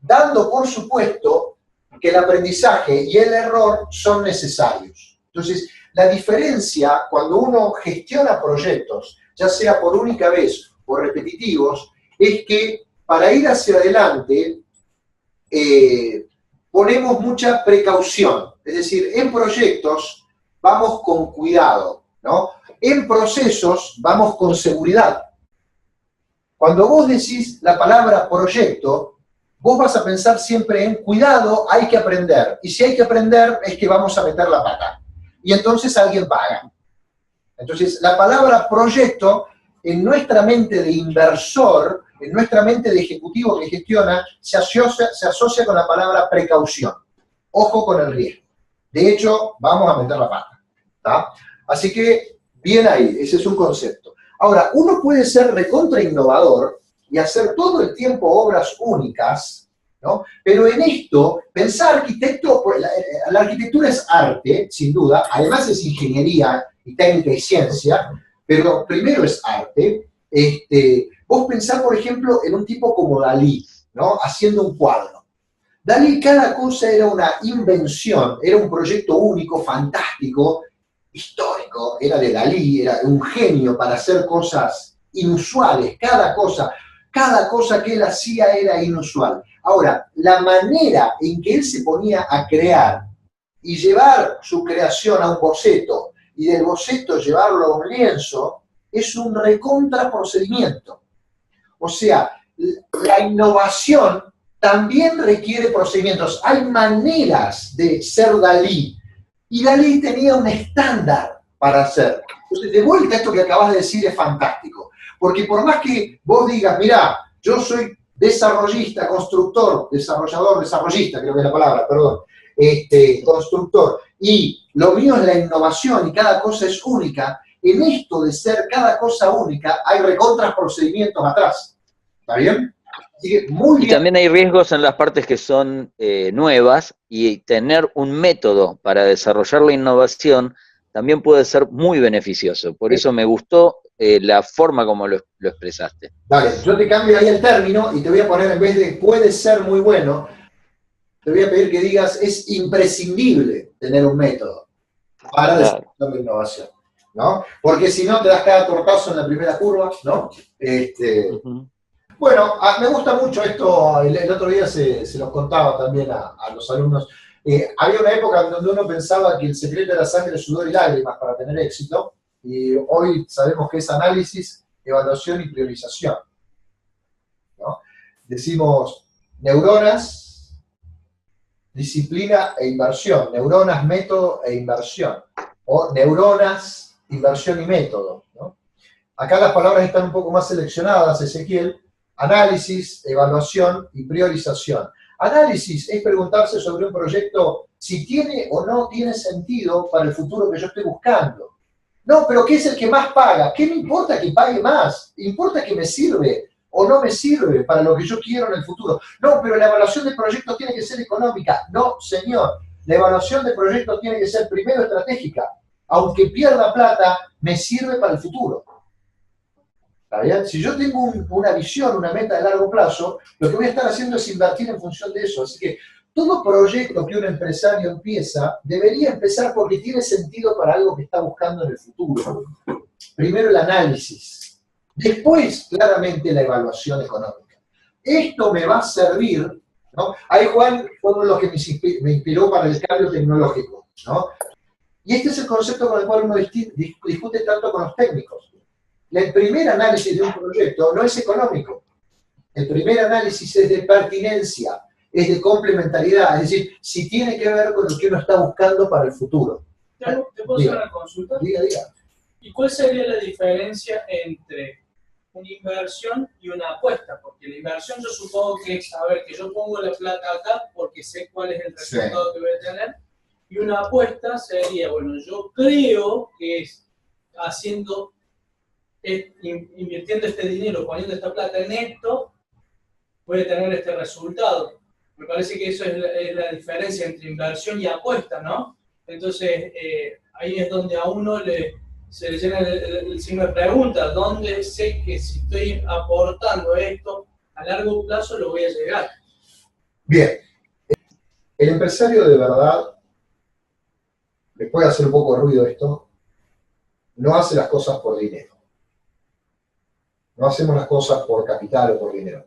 Dando por supuesto que el aprendizaje y el error son necesarios. Entonces, la diferencia cuando uno gestiona proyectos, ya sea por única vez o repetitivos, es que para ir hacia adelante ponemos mucha precaución. Es decir, en proyectos vamos con cuidado, ¿no? En procesos vamos con seguridad. Cuando vos decís la palabra proyecto, vos vas a pensar siempre en cuidado, hay que aprender. Y si hay que aprender, es que vamos a meter la pata. Y entonces alguien paga. Entonces, la palabra proyecto, en nuestra mente de inversor, en nuestra mente de ejecutivo que gestiona, se asocia con la palabra precaución. Ojo con el riesgo. De hecho, vamos a meter la pata, ¿tá? Así que, bien ahí, ese es un concepto. Ahora, uno puede ser recontra innovador y hacer todo el tiempo obras únicas, ¿no? Pero en esto, pensar arquitecto, la arquitectura es arte, sin duda, además es ingeniería y técnica y ciencia, pero primero es arte. Vos pensás, por ejemplo, en un tipo como Dalí, ¿no? Haciendo un cuadro. Dalí, cada cosa era una invención, era un proyecto único, fantástico, histórico, era de Dalí, era un genio para hacer cosas inusuales, cada cosa que él hacía era inusual. Ahora, la manera en que él se ponía a crear y llevar su creación a un boceto, y del boceto llevarlo a un lienzo, es un recontra procedimiento. O sea, la innovación también requiere procedimientos. Hay maneras de ser Dalí. Y Dalí tenía un estándar para hacer. Entonces, de vuelta, esto que acabas de decir es fantástico. Porque por más que vos digas, mirá, yo soy desarrollista, constructor, desarrollista, creo que es la palabra, perdón, constructor, y lo mío es la innovación y cada cosa es única, en esto de ser cada cosa única hay recontras procedimientos atrás. ¿Está bien? Así que muy bien. Y también hay riesgos en las partes que son nuevas, y tener un método para desarrollar la innovación también puede ser muy beneficioso. Por eso me gustó la forma como lo expresaste. Dale, yo te cambio ahí el término y te voy a poner, en vez de puede ser muy bueno, te voy a pedir que digas es imprescindible tener un método para desarrollar la innovación, ¿no? Porque si no te das cada tortazo en la primera curva, ¿no? Bueno, me gusta mucho esto, el otro día se los contaba también a los alumnos. Había una época donde uno pensaba que el secreto era sangre, sudor y lágrimas para tener éxito, y hoy sabemos que es análisis, evaluación y priorización, ¿no? Decimos neuronas, disciplina e inversión, neuronas, método e inversión, o neuronas, inversión y método, ¿no? Acá las palabras están un poco más seleccionadas, Ezequiel. Análisis, evaluación y priorización. Análisis es preguntarse sobre un proyecto si tiene o no tiene sentido para el futuro que yo estoy buscando. No, pero ¿qué es el que más paga? ¿Qué me importa que pague más? ¿Importa que me sirve o no me sirve para lo que yo quiero en el futuro? No, pero la evaluación de proyectos tiene que ser económica. No, señor. La evaluación de proyectos tiene que ser primero estratégica. Aunque pierda plata, me sirve para el futuro. ¿Está bien? Si yo tengo una visión, una meta de largo plazo, lo que voy a estar haciendo es invertir en función de eso. Así que todo proyecto que un empresario empieza, debería empezar porque tiene sentido para algo que está buscando en el futuro. Primero el análisis, después claramente la evaluación económica. Esto me va a servir, ¿no? Ahí Juan fue uno de los que me inspiró para el cambio tecnológico, ¿no? Y este es el concepto con el cual uno discute tanto con los técnicos. El primer análisis de un proyecto no es económico. El primer análisis es de pertinencia, es de complementariedad, es decir, si tiene que ver con lo que uno está buscando para el futuro. ¿Te puedo hacer una consulta? Diga. ¿Y cuál sería la diferencia entre una inversión y una apuesta? Porque la inversión yo supongo que es saber que yo pongo la plata acá porque sé cuál es el resultado que voy a tener. Y una apuesta sería, bueno, yo creo que es invirtiendo este dinero, poniendo esta plata en esto, voy a tener este resultado. Me parece que eso es la diferencia entre inversión y apuesta, ¿no? Entonces, ahí es donde a uno se le llena el signo de pregunta, ¿dónde sé que si estoy aportando esto a largo plazo lo voy a llegar? Bien, el empresario de verdad, le puede hacer un poco de ruido esto, no hace las cosas por dinero. No hacemos las cosas por capital o por dinero.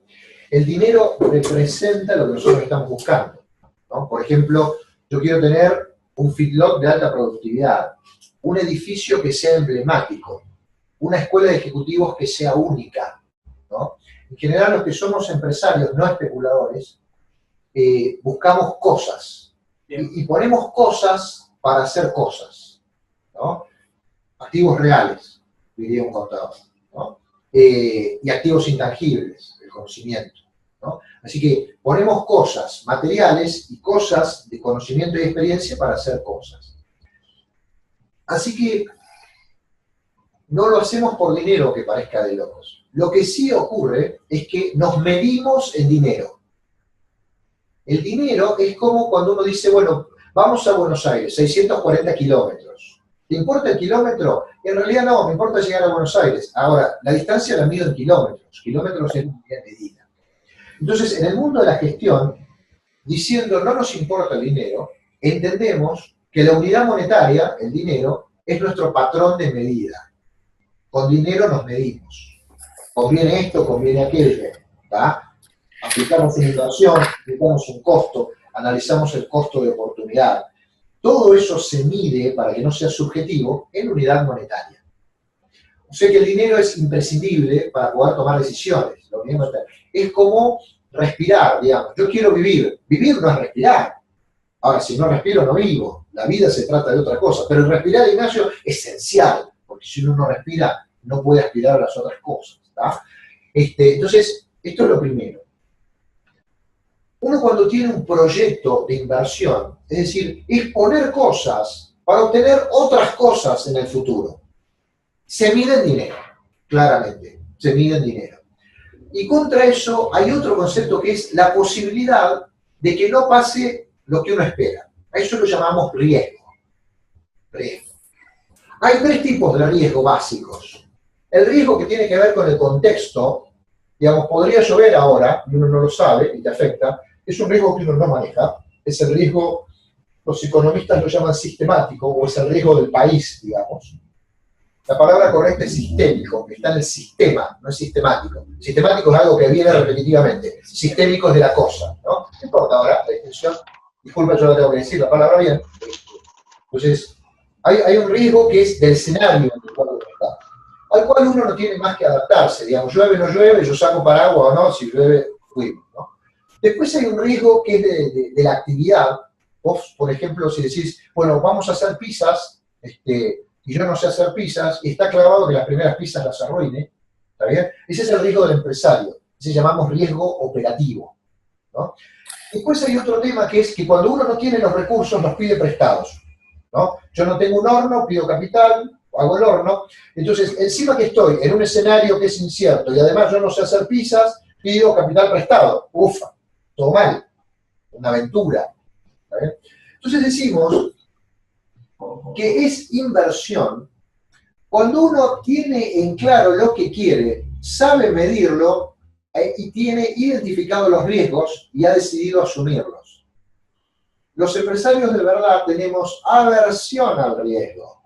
El dinero representa lo que nosotros estamos buscando, ¿no? Por ejemplo, yo quiero tener un feedlot de alta productividad, un edificio que sea emblemático, una escuela de ejecutivos que sea única, ¿no? En general, los que somos empresarios, no especuladores, buscamos cosas y ponemos cosas para hacer cosas, ¿no? Activos reales, diría un contador, ¿no? Y activos intangibles, el conocimiento, ¿no? Así que ponemos cosas materiales y cosas de conocimiento y experiencia para hacer cosas. Así que no lo hacemos por dinero, que parezca de locos. Lo que sí ocurre es que nos medimos en dinero. El dinero es como cuando uno dice, bueno, vamos a Buenos Aires, 640 kilómetros. ¿Te importa el kilómetro? En realidad no, me importa llegar a Buenos Aires. Ahora, la distancia la mido en kilómetros. Kilómetros es una unidad de medida. Entonces, en el mundo de la gestión, diciendo no nos importa el dinero, entendemos que la unidad monetaria, el dinero, es nuestro patrón de medida. Con dinero nos medimos. Conviene esto, conviene aquello, ¿tá? Aplicamos una inversión, aplicamos un costo, analizamos el costo de oportunidad. Todo eso se mide, para que no sea subjetivo, en unidad monetaria. O sea que el dinero es imprescindible para poder tomar decisiones. Es como respirar, digamos. Yo quiero vivir. Vivir no es respirar. Ahora, si no respiro, no vivo. La vida se trata de otra cosa. Pero el respirar, Ignacio, es esencial. Porque si uno no respira, no puede aspirar a las otras cosas, ¿tá? Entonces, esto es lo primero. Uno cuando tiene un proyecto de inversión, es decir, es poner cosas para obtener otras cosas en el futuro. Se mide en dinero, claramente, se mide en dinero. Y contra eso hay otro concepto que es la posibilidad de que no pase lo que uno espera. A eso lo llamamos riesgo. Riesgo. Hay tres tipos de riesgo básicos. El riesgo que tiene que ver con el contexto, digamos, podría llover ahora, y uno no lo sabe y te afecta, es un riesgo que uno no maneja, es el riesgo, los economistas lo llaman sistemático, o es el riesgo del país, digamos. La palabra correcta es sistémico, que está en el sistema, no es sistemático. Sistemático es algo que viene repetitivamente, sistémico es de la cosa, ¿no? No importa ahora la distinción, disculpa, yo no tengo que decir la palabra bien. Entonces, hay un riesgo que es del escenario en el cual uno está, al cual uno no tiene más que adaptarse, digamos, llueve, no llueve, yo saco paraguas o no, si llueve, fuimos, ¿no? Después hay un riesgo que es de la actividad. Vos, por ejemplo, si decís, bueno, vamos a hacer pizzas, y yo no sé hacer pizzas, y está clavado que las primeras pizzas las arruine, ¿está bien? Ese es el riesgo del empresario, ese llamamos riesgo operativo, ¿no? Después hay otro tema que es que cuando uno no tiene los recursos, los pide prestados, ¿no? Yo no tengo un horno, pido capital, hago el horno, entonces encima que estoy en un escenario que es incierto, y además yo no sé hacer pizzas, pido capital prestado, ufa, todo mal, una aventura, ¿está bien? Entonces decimos que es inversión cuando uno tiene en claro lo que quiere sabe medirlo y tiene identificado los riesgos y ha decidido asumirlos. Los empresarios de verdad tenemos aversión al riesgo.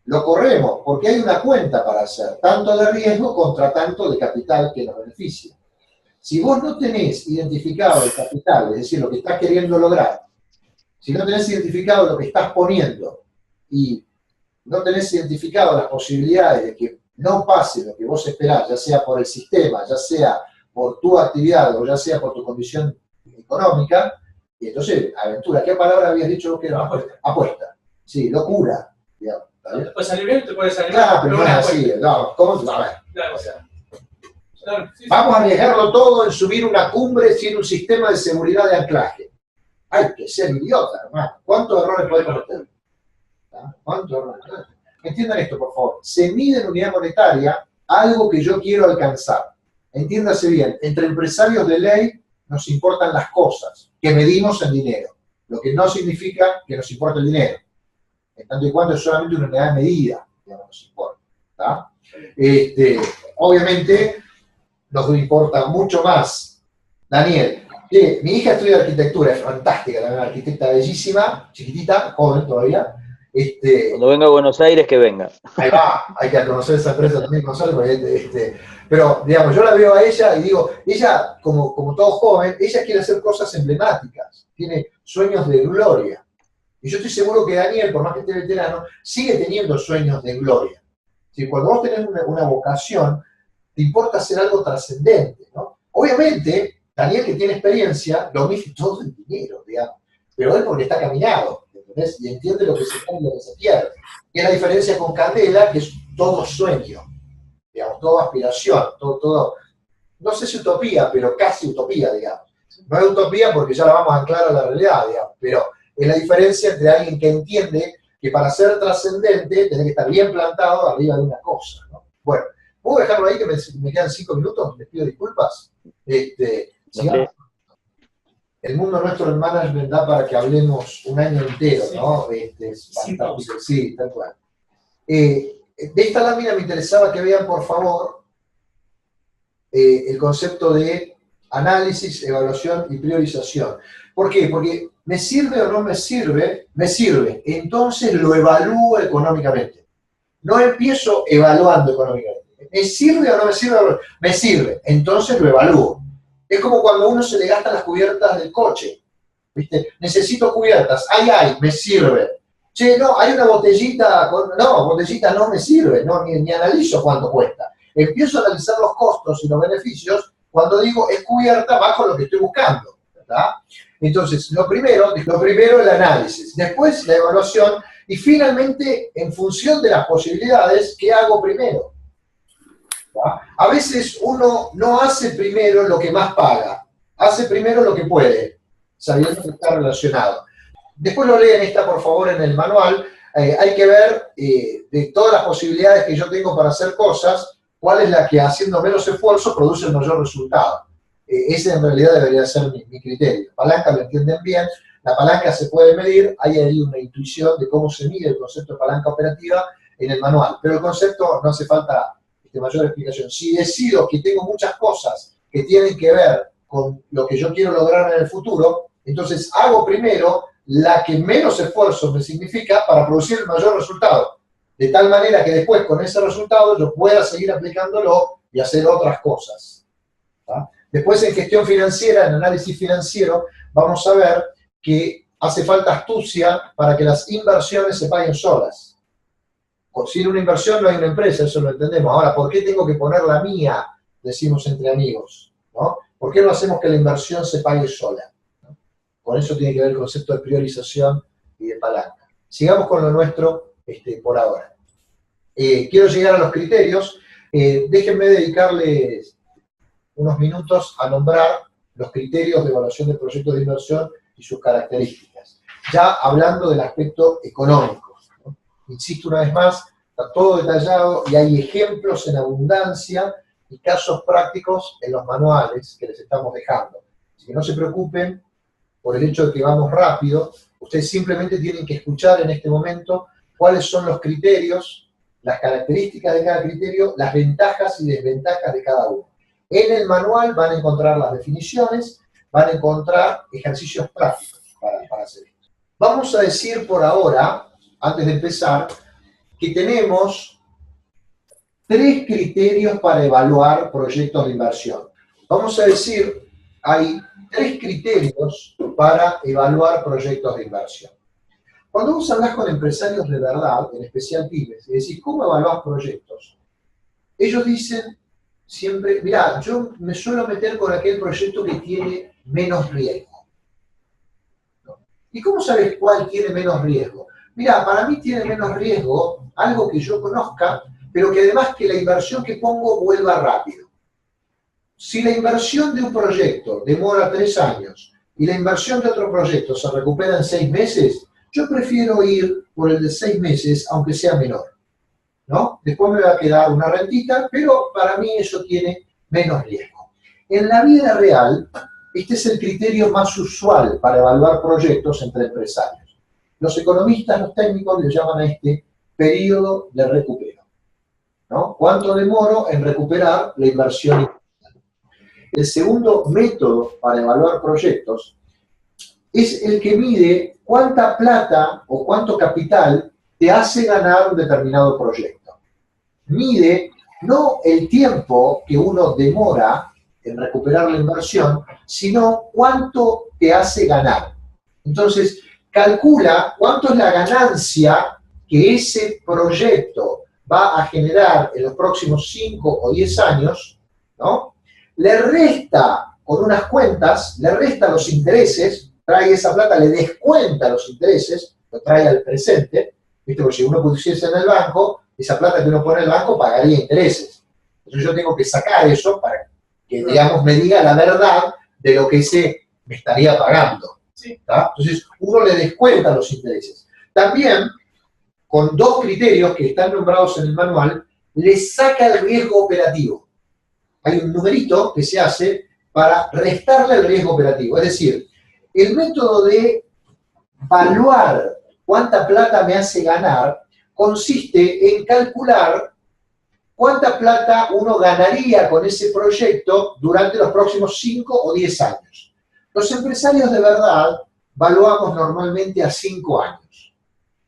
Lo corremos porque hay una cuenta para hacer, tanto de riesgo contra tanto de capital que nos beneficia. Si vos no tenés identificado el capital, es decir, lo que estás queriendo lograr, si no tenés identificado lo que estás poniendo y no tenés identificado las posibilidades de que no pase lo que vos esperás, ya sea por el sistema, ya sea por tu actividad o ya sea por tu condición económica, y entonces, aventura, ¿qué palabra habías dicho que era? Apuesta. Sí, locura. Digamos, te puede salir bien, te puede salir mal. mal. Pero no es así. No, ¿cómo? A ver. Claro, O sea, claro, sí, vamos a arriesgarlo todo en subir una cumbre sin un sistema de seguridad de anclaje. Hay que ser idiota, hermano. ¿Cuántos errores podés cometer? ¿Cuántos errores? Entiendan esto, por favor. Se mide en unidad monetaria algo que yo quiero alcanzar. Entiéndase bien, entre empresarios de ley nos importan las cosas que medimos en dinero, lo que no significa que nos importe el dinero, en tanto y cuando es solamente una unidad de medida que no nos importa. ¿Tá? Obviamente nos importa mucho más. Daniel, mi hija estudia arquitectura, es fantástica, una arquitecta bellísima, chiquitita, joven todavía. Cuando venga a Buenos Aires, que venga. Ahí va, hay que conocer esa empresa también, Gonzalo, porque pero, digamos, yo la veo a ella y digo, ella, como todo joven, ella quiere hacer cosas emblemáticas, tiene sueños de gloria. Y yo estoy seguro que Daniel, por más que esté veterano, sigue teniendo sueños de gloria. Si cuando vos tenés una vocación, te importa hacer algo trascendente, ¿no? Obviamente, Daniel, que tiene experiencia, lo mide todo en dinero, digamos, pero él porque está caminado, ¿entendés? Y entiende lo que se gana y lo que se pierde. Y es la diferencia con Candela, que es todo sueño, digamos, todo aspiración, todo, no sé si utopía, pero casi utopía, digamos. No es utopía porque ya la vamos a anclar a la realidad, digamos, pero es la diferencia entre alguien que entiende que para ser trascendente tenés que estar bien plantado arriba de una cosa, ¿no? Bueno, ¿puedo dejarlo ahí que me quedan 5 minutos? Les pido disculpas. Sigamos. El mundo nuestro del management da para que hablemos un año entero, ¿no? Es fantástico. Sí, tal cual. De esta lámina me interesaba que vean, por favor, el concepto de análisis, evaluación y priorización. ¿Por qué? Porque ¿me sirve o no me sirve? Me sirve. Entonces lo evalúo económicamente. No empiezo evaluando económicamente. ¿Me sirve o no me sirve? Me sirve. Entonces lo evalúo. Es como cuando a uno se le gastan las cubiertas del coche. ¿Viste? Necesito cubiertas. Ay, me sirve. Che, no, hay una botellita. No, botellita no me sirve. No, ni analizo cuánto cuesta. Empiezo a analizar los costos y los beneficios cuando digo es cubierta bajo lo que estoy buscando. ¿Verdad? Entonces, lo primero el análisis, después la evaluación y finalmente, en función de las posibilidades, ¿qué hago primero? ¿verdad? A veces uno no hace primero lo que más paga, hace primero lo que puede, sabiendo que está relacionado. Después lo leen por favor, en el manual. Hay que ver de todas las posibilidades que yo tengo para hacer cosas, cuál es la que haciendo menos esfuerzo produce el mayor resultado. Ese en realidad debería ser mi criterio. Palanca lo entienden bien, la palanca se puede medir, hay ahí una intuición de cómo se mide el concepto de palanca operativa en el manual, pero el concepto no hace falta mayor explicación. Si decido que tengo muchas cosas que tienen que ver con lo que yo quiero lograr en el futuro, entonces hago primero la que menos esfuerzo me significa para producir el mayor resultado, de tal manera que después con ese resultado yo pueda seguir aplicándolo y hacer otras cosas. ¿Tá? Después en gestión financiera, en análisis financiero, vamos a ver que hace falta astucia para que las inversiones se paguen solas. Sin una inversión no hay una empresa, eso lo entendemos. Ahora, ¿por qué tengo que poner la mía? Decimos entre amigos, ¿no? ¿Por qué no hacemos que la inversión se pague sola? ¿No? Con eso tiene que ver el concepto de priorización y de palanca. Sigamos con lo nuestro por ahora. Quiero llegar a los criterios. Déjenme dedicarles unos minutos a nombrar los criterios de evaluación de proyectos de inversión y sus características. Ya hablando del aspecto económico, ¿no? Insisto una vez más, está todo detallado y hay ejemplos en abundancia y casos prácticos en los manuales que les estamos dejando. Así que no se preocupen por el hecho de que vamos rápido, ustedes simplemente tienen que escuchar en este momento cuáles son los criterios las características de cada criterio, las ventajas y desventajas de cada uno. En el manual van a encontrar las definiciones, van a encontrar ejercicios prácticos para hacer esto. Vamos a decir por ahora, antes de empezar, que tenemos 3 criterios para evaluar proyectos de inversión. Vamos a decir, hay 3 criterios para evaluar proyectos de inversión. Cuando vos hablas con empresarios de verdad, en especial pymes, y decís, ¿cómo evaluás proyectos? Ellos dicen siempre, mirá, yo me suelo meter con aquel proyecto que tiene menos riesgo. ¿Y cómo sabes cuál tiene menos riesgo? Mirá, para mí tiene menos riesgo algo que yo conozca, pero que además que la inversión que pongo vuelva rápido. Si la inversión de un proyecto demora 3 años y la inversión de otro proyecto se recupera en 6 meses, yo prefiero ir por el de 6 meses, aunque sea menor, ¿no? Después me va a quedar una rentita, pero para mí eso tiene menos riesgo. En la vida real, este es el criterio más usual para evaluar proyectos entre empresarios. Los economistas, los técnicos, le llaman a este periodo de recupero, ¿no? ¿Cuánto demoro en recuperar la inversión? El segundo método para evaluar proyectos es el que mide cuánta plata o cuánto capital te hace ganar un determinado proyecto. Mide no el tiempo que uno demora en recuperar la inversión, sino cuánto te hace ganar. Entonces, calcula cuánto es la ganancia que ese proyecto va a generar en los próximos 5 o 10 años, ¿no? Le resta, con unas cuentas, le resta los intereses, trae esa plata, le descuenta los intereses, lo trae al presente, ¿viste? Porque si uno pusiese en el banco, esa plata que uno pone en el banco pagaría intereses. Entonces yo tengo que sacar eso para que, digamos, me diga la verdad de lo que se me estaría pagando. ¿Tá? Entonces uno le descuenta los intereses. También, con 2 criterios que están nombrados en el manual, le saca el riesgo operativo. Hay un numerito que se hace para restarle el riesgo operativo. Es decir, el método de evaluar cuánta plata me hace ganar consiste en calcular cuánta plata uno ganaría con ese proyecto durante los próximos 5 o 10 años. Los empresarios de verdad evaluamos normalmente a 5 años.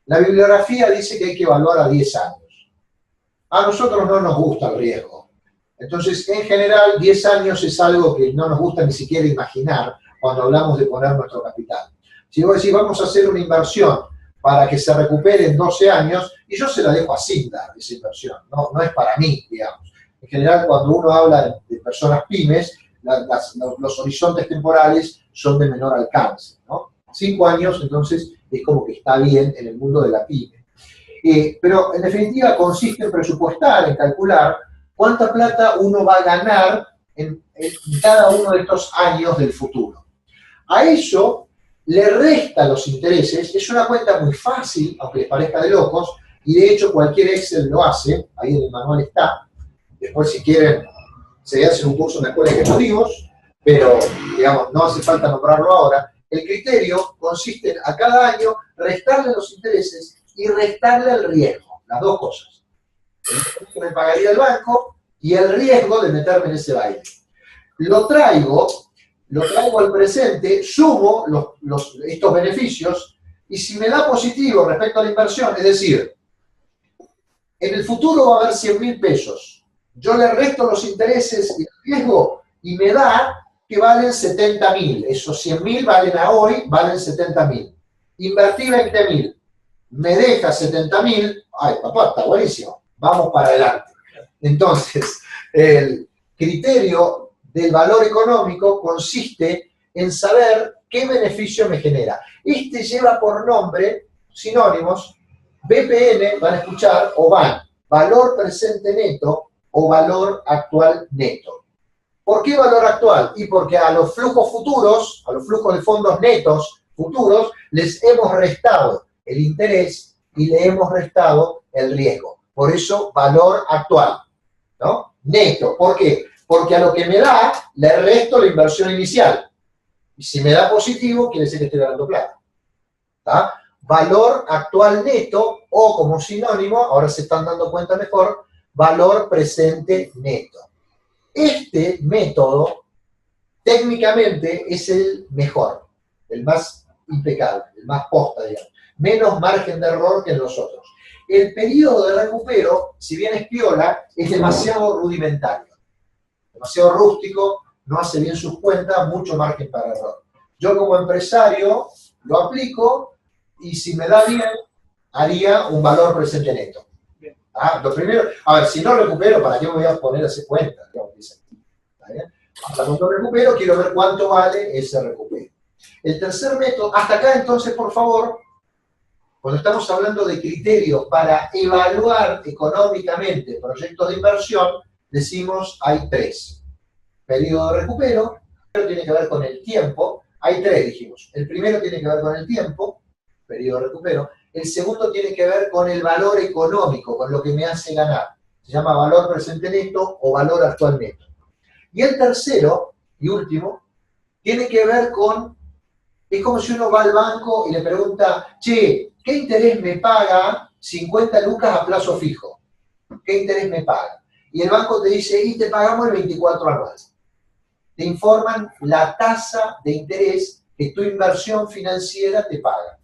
La bibliografía dice que hay que evaluar a 10 años. A nosotros no nos gusta el riesgo. Entonces, en general, 10 años es algo que no nos gusta ni siquiera imaginar cuando hablamos de poner nuestro capital. Si vos decís, vamos a hacer una inversión para que se recupere en 12 años, y yo se la dejo a Sindar, esa inversión, no es para mí, digamos. En general, cuando uno habla de personas pymes, los horizontes temporales son de menor alcance, ¿no? 5 años, entonces, es como que está bien en el mundo de la pyme. Pero, en definitiva, consiste en presupuestar, en calcular cuánta plata uno va a ganar en cada uno de estos años del futuro. A eso le resta los intereses, es una cuenta muy fácil, aunque les parezca de locos, y de hecho cualquier Excel lo hace, ahí en el manual está. Después, si quieren, se hace un curso en la escuela de ejecutivos, pero, digamos, no hace falta nombrarlo ahora. El criterio consiste en, a cada año, restarle los intereses y restarle el riesgo, las 2 cosas. El interés que me pagaría el banco y el riesgo de meterme en ese baile. Lo traigo al presente, sumo estos beneficios, y si me da positivo respecto a la inversión, es decir, en el futuro va a haber 100.000 pesos, yo le resto los intereses y el riesgo, y me da que valen 70.000, esos 100.000 valen a hoy, valen 70.000. Invertí 20.000, me deja 70.000, ay papá, está buenísimo, vamos para adelante. Entonces, el criterio del valor económico consiste en saber qué beneficio me genera. Este lleva por nombre, sinónimos, BPN, van a escuchar, o VAN, valor presente neto o valor actual neto. ¿Por qué valor actual? Y porque a los flujos futuros, a los flujos de fondos netos futuros, les hemos restado el interés y le hemos restado el riesgo. Por eso, valor actual, ¿no? Neto. ¿Por qué? Porque a lo que me da, le resto la inversión inicial. Y si me da positivo, quiere decir que estoy ganando plata. ¿Tá? valor actual neto, o como sinónimo, ahora se están dando cuenta mejor, valor presente neto. Este método técnicamente es el mejor, el más impecable, el más posta, digamos. Menos margen de error que en los otros. El periodo de recupero, si bien es piola, es demasiado rudimentario, demasiado rústico, no hace bien sus cuentas, mucho margen para error. Yo como empresario lo aplico y si me da bien, haría un valor presente neto. Lo primero, a ver, si no recupero, ¿para qué me voy a poner a hacer cuentas? Hasta cuando recupero, quiero ver cuánto vale ese recupero. El tercer método, hasta acá entonces, por favor, cuando estamos hablando de criterios para evaluar económicamente proyectos de inversión, decimos hay tres. Periodo de recupero, tiene que ver con el tiempo, hay tres dijimos. El primero tiene que ver con el tiempo, periodo de recupero. El segundo tiene que ver con el valor económico, con lo que me hace ganar. Se llama valor presente neto o valor actual neto. Y el tercero y último tiene que ver con, es como si uno va al banco y le pregunta, che, ¿qué interés me paga 50 lucas a plazo fijo? ¿Qué interés me paga? Y el banco te dice, y te pagamos el 24 anual. Te informan la tasa de interés que tu inversión financiera te paga.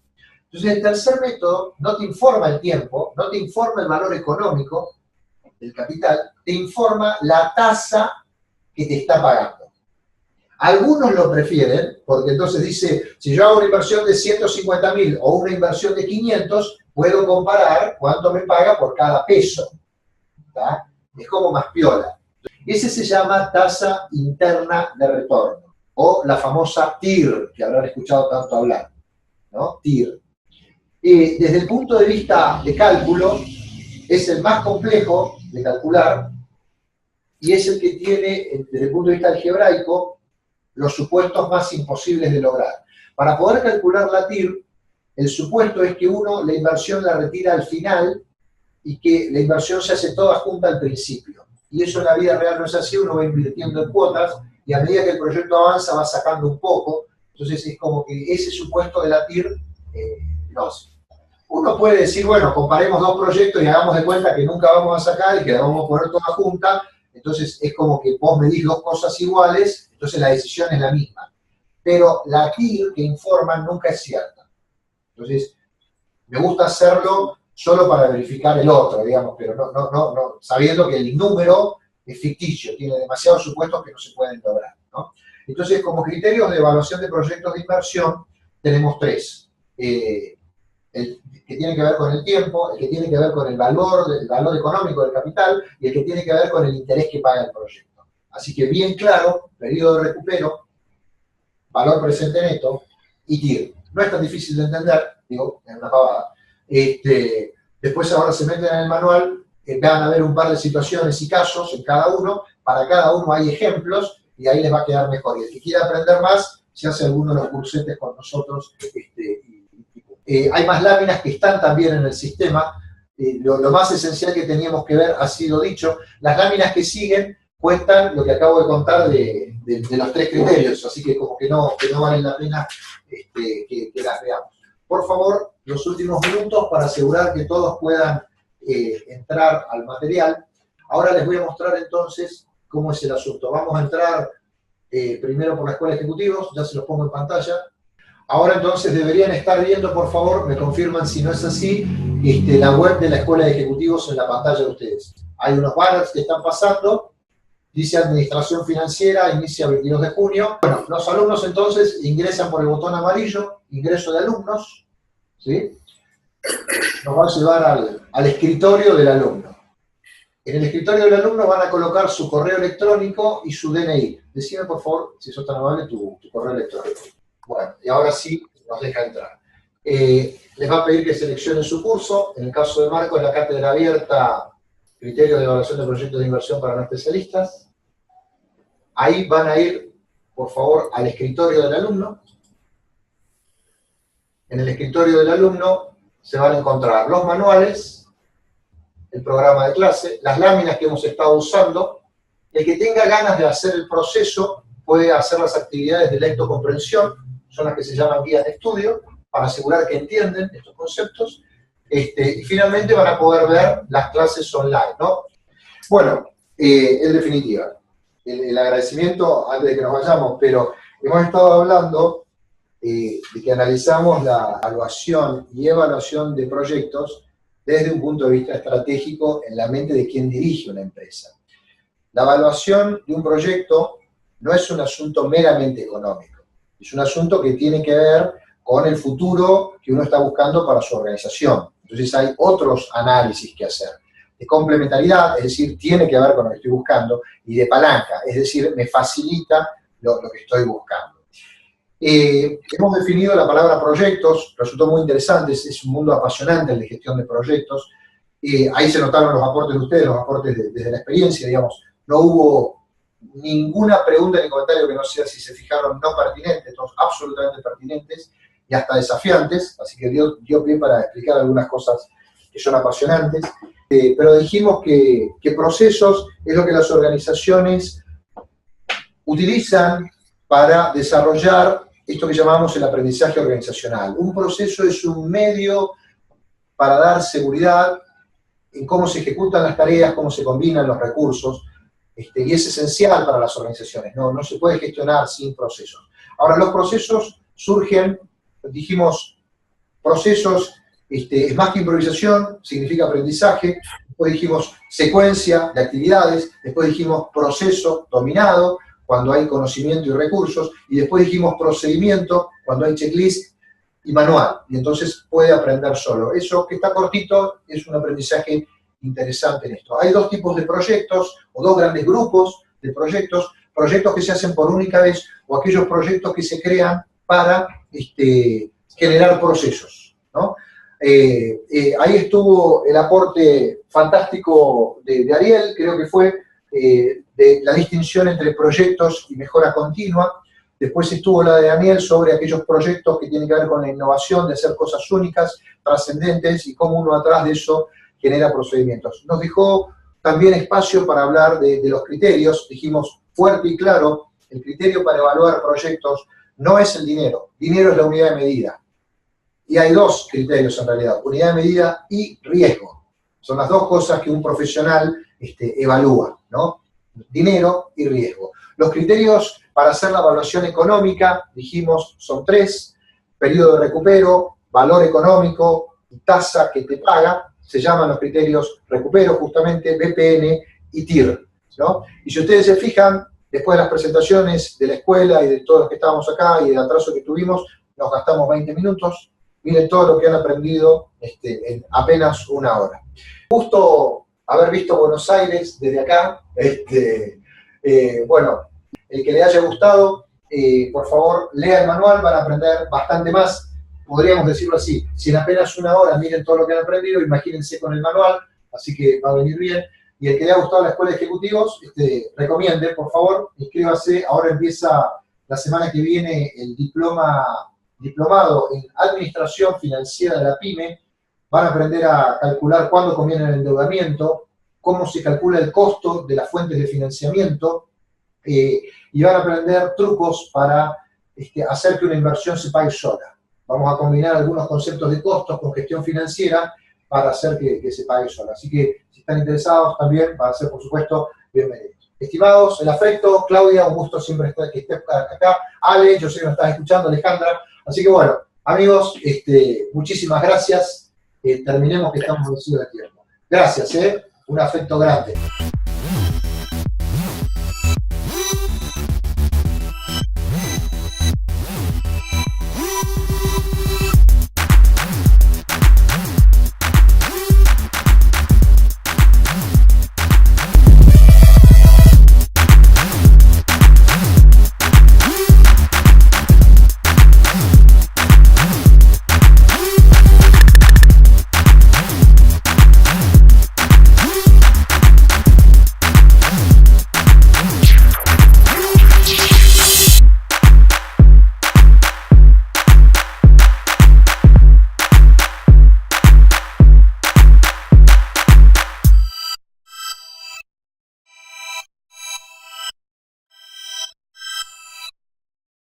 Entonces el tercer método no te informa el tiempo, no te informa el valor económico del capital, te informa la tasa que te está pagando. Algunos lo prefieren, porque entonces dice, si yo hago una inversión de 150.000 o una inversión de 500, puedo comparar cuánto me paga por cada peso. ¿Tá? Es como más piola. Ese se llama tasa interna de retorno, o la famosa TIR, que habrán escuchado tanto hablar, ¿no? TIR. Desde el punto de vista de cálculo, es el más complejo de calcular y es el que tiene, desde el punto de vista algebraico, los supuestos más imposibles de lograr. Para poder calcular la TIR, el supuesto es que uno la inversión la retira al final y que la inversión se hace toda junta al principio. Y eso en la vida real no es así, uno va invirtiendo en cuotas y a medida que el proyecto avanza va sacando un poco. Entonces es como que ese supuesto de la TIR no sé. Uno puede decir, bueno, comparemos dos proyectos y hagamos de cuenta que nunca vamos a sacar y que la vamos a poner toda junta. Entonces es como que vos medís dos cosas iguales, entonces la decisión es la misma. Pero la TIR que informan nunca es cierta. Entonces, me gusta hacerlo solo para verificar el otro, digamos, pero no, sabiendo que el número es ficticio, tiene demasiados supuestos que no se pueden lograr, ¿no? Entonces, como criterios de evaluación de proyectos de inversión, tenemos tres. El que tiene que ver con el tiempo, el que tiene que ver con el valor económico del capital y el que tiene que ver con el interés que paga el proyecto. Así que bien claro, periodo de recupero, valor presente neto y TIR. No es tan difícil de entender, digo, es una pavada. Después ahora se meten en el manual, van a ver un par de situaciones y casos en cada uno, para cada uno hay ejemplos y ahí les va a quedar mejor. Y el que quiera aprender más, se hace alguno de los cursetes con nosotros. Hay más láminas que están también en el sistema. Lo más esencial que teníamos que ver ha sido dicho. Las láminas que siguen cuentan lo que acabo de contar de los tres criterios, así que como que no vale la pena que las veamos. Por favor, los últimos minutos para asegurar que todos puedan entrar al material. Ahora les voy a mostrar entonces cómo es el asunto. Vamos a entrar primero por la Escuela de Ejecutivos, ya se los pongo en pantalla. Ahora entonces deberían estar viendo, por favor, me confirman si no es así, la web de la Escuela de Ejecutivos en la pantalla de ustedes. Hay unos banners que están pasando, dice Administración Financiera, inicia 22 de junio. Bueno, los alumnos entonces ingresan por el botón amarillo, ingreso de alumnos, ¿sí? Nos va a llevar al escritorio del alumno. En el escritorio del alumno van a colocar su correo electrónico y su DNI. Decime, por favor, si sos tan amable, tu correo electrónico. Bueno, y ahora sí nos deja entrar. Les va a pedir que seleccionen su curso. En el caso de Marco, es la cátedra abierta, Criterios de Evaluación de Proyectos de Inversión para no especialistas. Ahí van a ir, por favor, al escritorio del alumno. En el escritorio del alumno se van a encontrar los manuales, el programa de clase, las láminas que hemos estado usando. El que tenga ganas de hacer el proceso puede hacer las actividades de lectocomprensión, son las que se llaman guías de estudio, para asegurar que entienden estos conceptos, y finalmente van a poder ver las clases online, ¿no? Bueno, en definitiva, el agradecimiento antes de que nos vayamos, pero hemos estado hablando de que analizamos la evaluación y evaluación de proyectos desde un punto de vista estratégico en la mente de quien dirige una empresa. La evaluación de un proyecto no es un asunto meramente económico, es un asunto que tiene que ver con el futuro que uno está buscando para su organización. Entonces hay otros análisis que hacer, de complementariedad, es decir, tiene que ver con lo que estoy buscando, y de palanca, es decir, me facilita lo que estoy buscando. Hemos definido la palabra proyectos, resultó muy interesante, es un mundo apasionante el de gestión de proyectos. Ahí se notaron los aportes de ustedes, los aportes desde la experiencia, digamos, no hubo ninguna pregunta ni comentario que no sea, si se fijaron, no pertinentes, todos absolutamente pertinentes y hasta desafiantes, así que dio pie para explicar algunas cosas que son apasionantes, pero dijimos que procesos es lo que las organizaciones utilizan para desarrollar esto que llamamos el aprendizaje organizacional. Un proceso es un medio para dar seguridad en cómo se ejecutan las tareas, cómo se combinan los recursos, y es esencial para las organizaciones, no se puede gestionar sin procesos. Ahora, los procesos surgen, dijimos, procesos, es más que improvisación, significa aprendizaje, después dijimos secuencia de actividades, después dijimos proceso dominado, cuando hay conocimiento y recursos, y después dijimos procedimiento, cuando hay checklist y manual, y entonces puede aprender solo. Eso que está cortito es un aprendizaje interesante en esto. Hay dos tipos de proyectos, o dos grandes grupos de proyectos que se hacen por única vez, o aquellos proyectos que se crean para generar procesos, ¿no? Ahí estuvo el aporte fantástico de Ariel, creo que fue, de la distinción entre proyectos y mejora continua. Después estuvo la de Daniel sobre aquellos proyectos que tienen que ver con la innovación, de hacer cosas únicas, trascendentes, y cómo uno atrás de eso genera procedimientos. Nos dejó también espacio para hablar de los criterios. Dijimos fuerte y claro, el criterio para evaluar proyectos no es el dinero. Dinero es la unidad de medida. Y hay dos criterios en realidad, unidad de medida y riesgo. Son las dos cosas que un profesional evalúa, ¿no? Dinero y riesgo. Los criterios para hacer la evaluación económica, dijimos, son tres: periodo de recupero, valor económico y tasa que te paga. Se llaman los criterios recupero, justamente, BPN y TIR, ¿no? Y si ustedes se fijan, después de las presentaciones de la escuela y de todos los que estábamos acá y del atraso que tuvimos, nos gastamos 20 minutos. Miren todo lo que han aprendido en apenas una hora. Justo haber visto Buenos Aires desde acá. Bueno, el que le haya gustado, por favor, lea el manual, van a aprender bastante más. Podríamos decirlo así, si en apenas una hora miren todo lo que han aprendido, imagínense con el manual, así que va a venir bien. Y el que le haya gustado la Escuela de Ejecutivos, recomiende, por favor, inscríbase. Ahora empieza la semana que viene el diplomado en Administración Financiera de la PYME. Van a aprender a calcular cuándo conviene el endeudamiento, cómo se calcula el costo de las fuentes de financiamiento, y van a aprender trucos para hacer que una inversión se pague sola. Vamos a combinar algunos conceptos de costos con gestión financiera para hacer que se pague sola. Así que, si están interesados también, van a ser, por supuesto, bienvenidos. Estimados, el afecto, Claudia, un gusto siempre que estés acá. Ale, yo sé que nos estás escuchando, Alejandra. Así que bueno, amigos, muchísimas gracias. Terminemos que estamos vencidos de tiempo. Gracias, un afecto grande.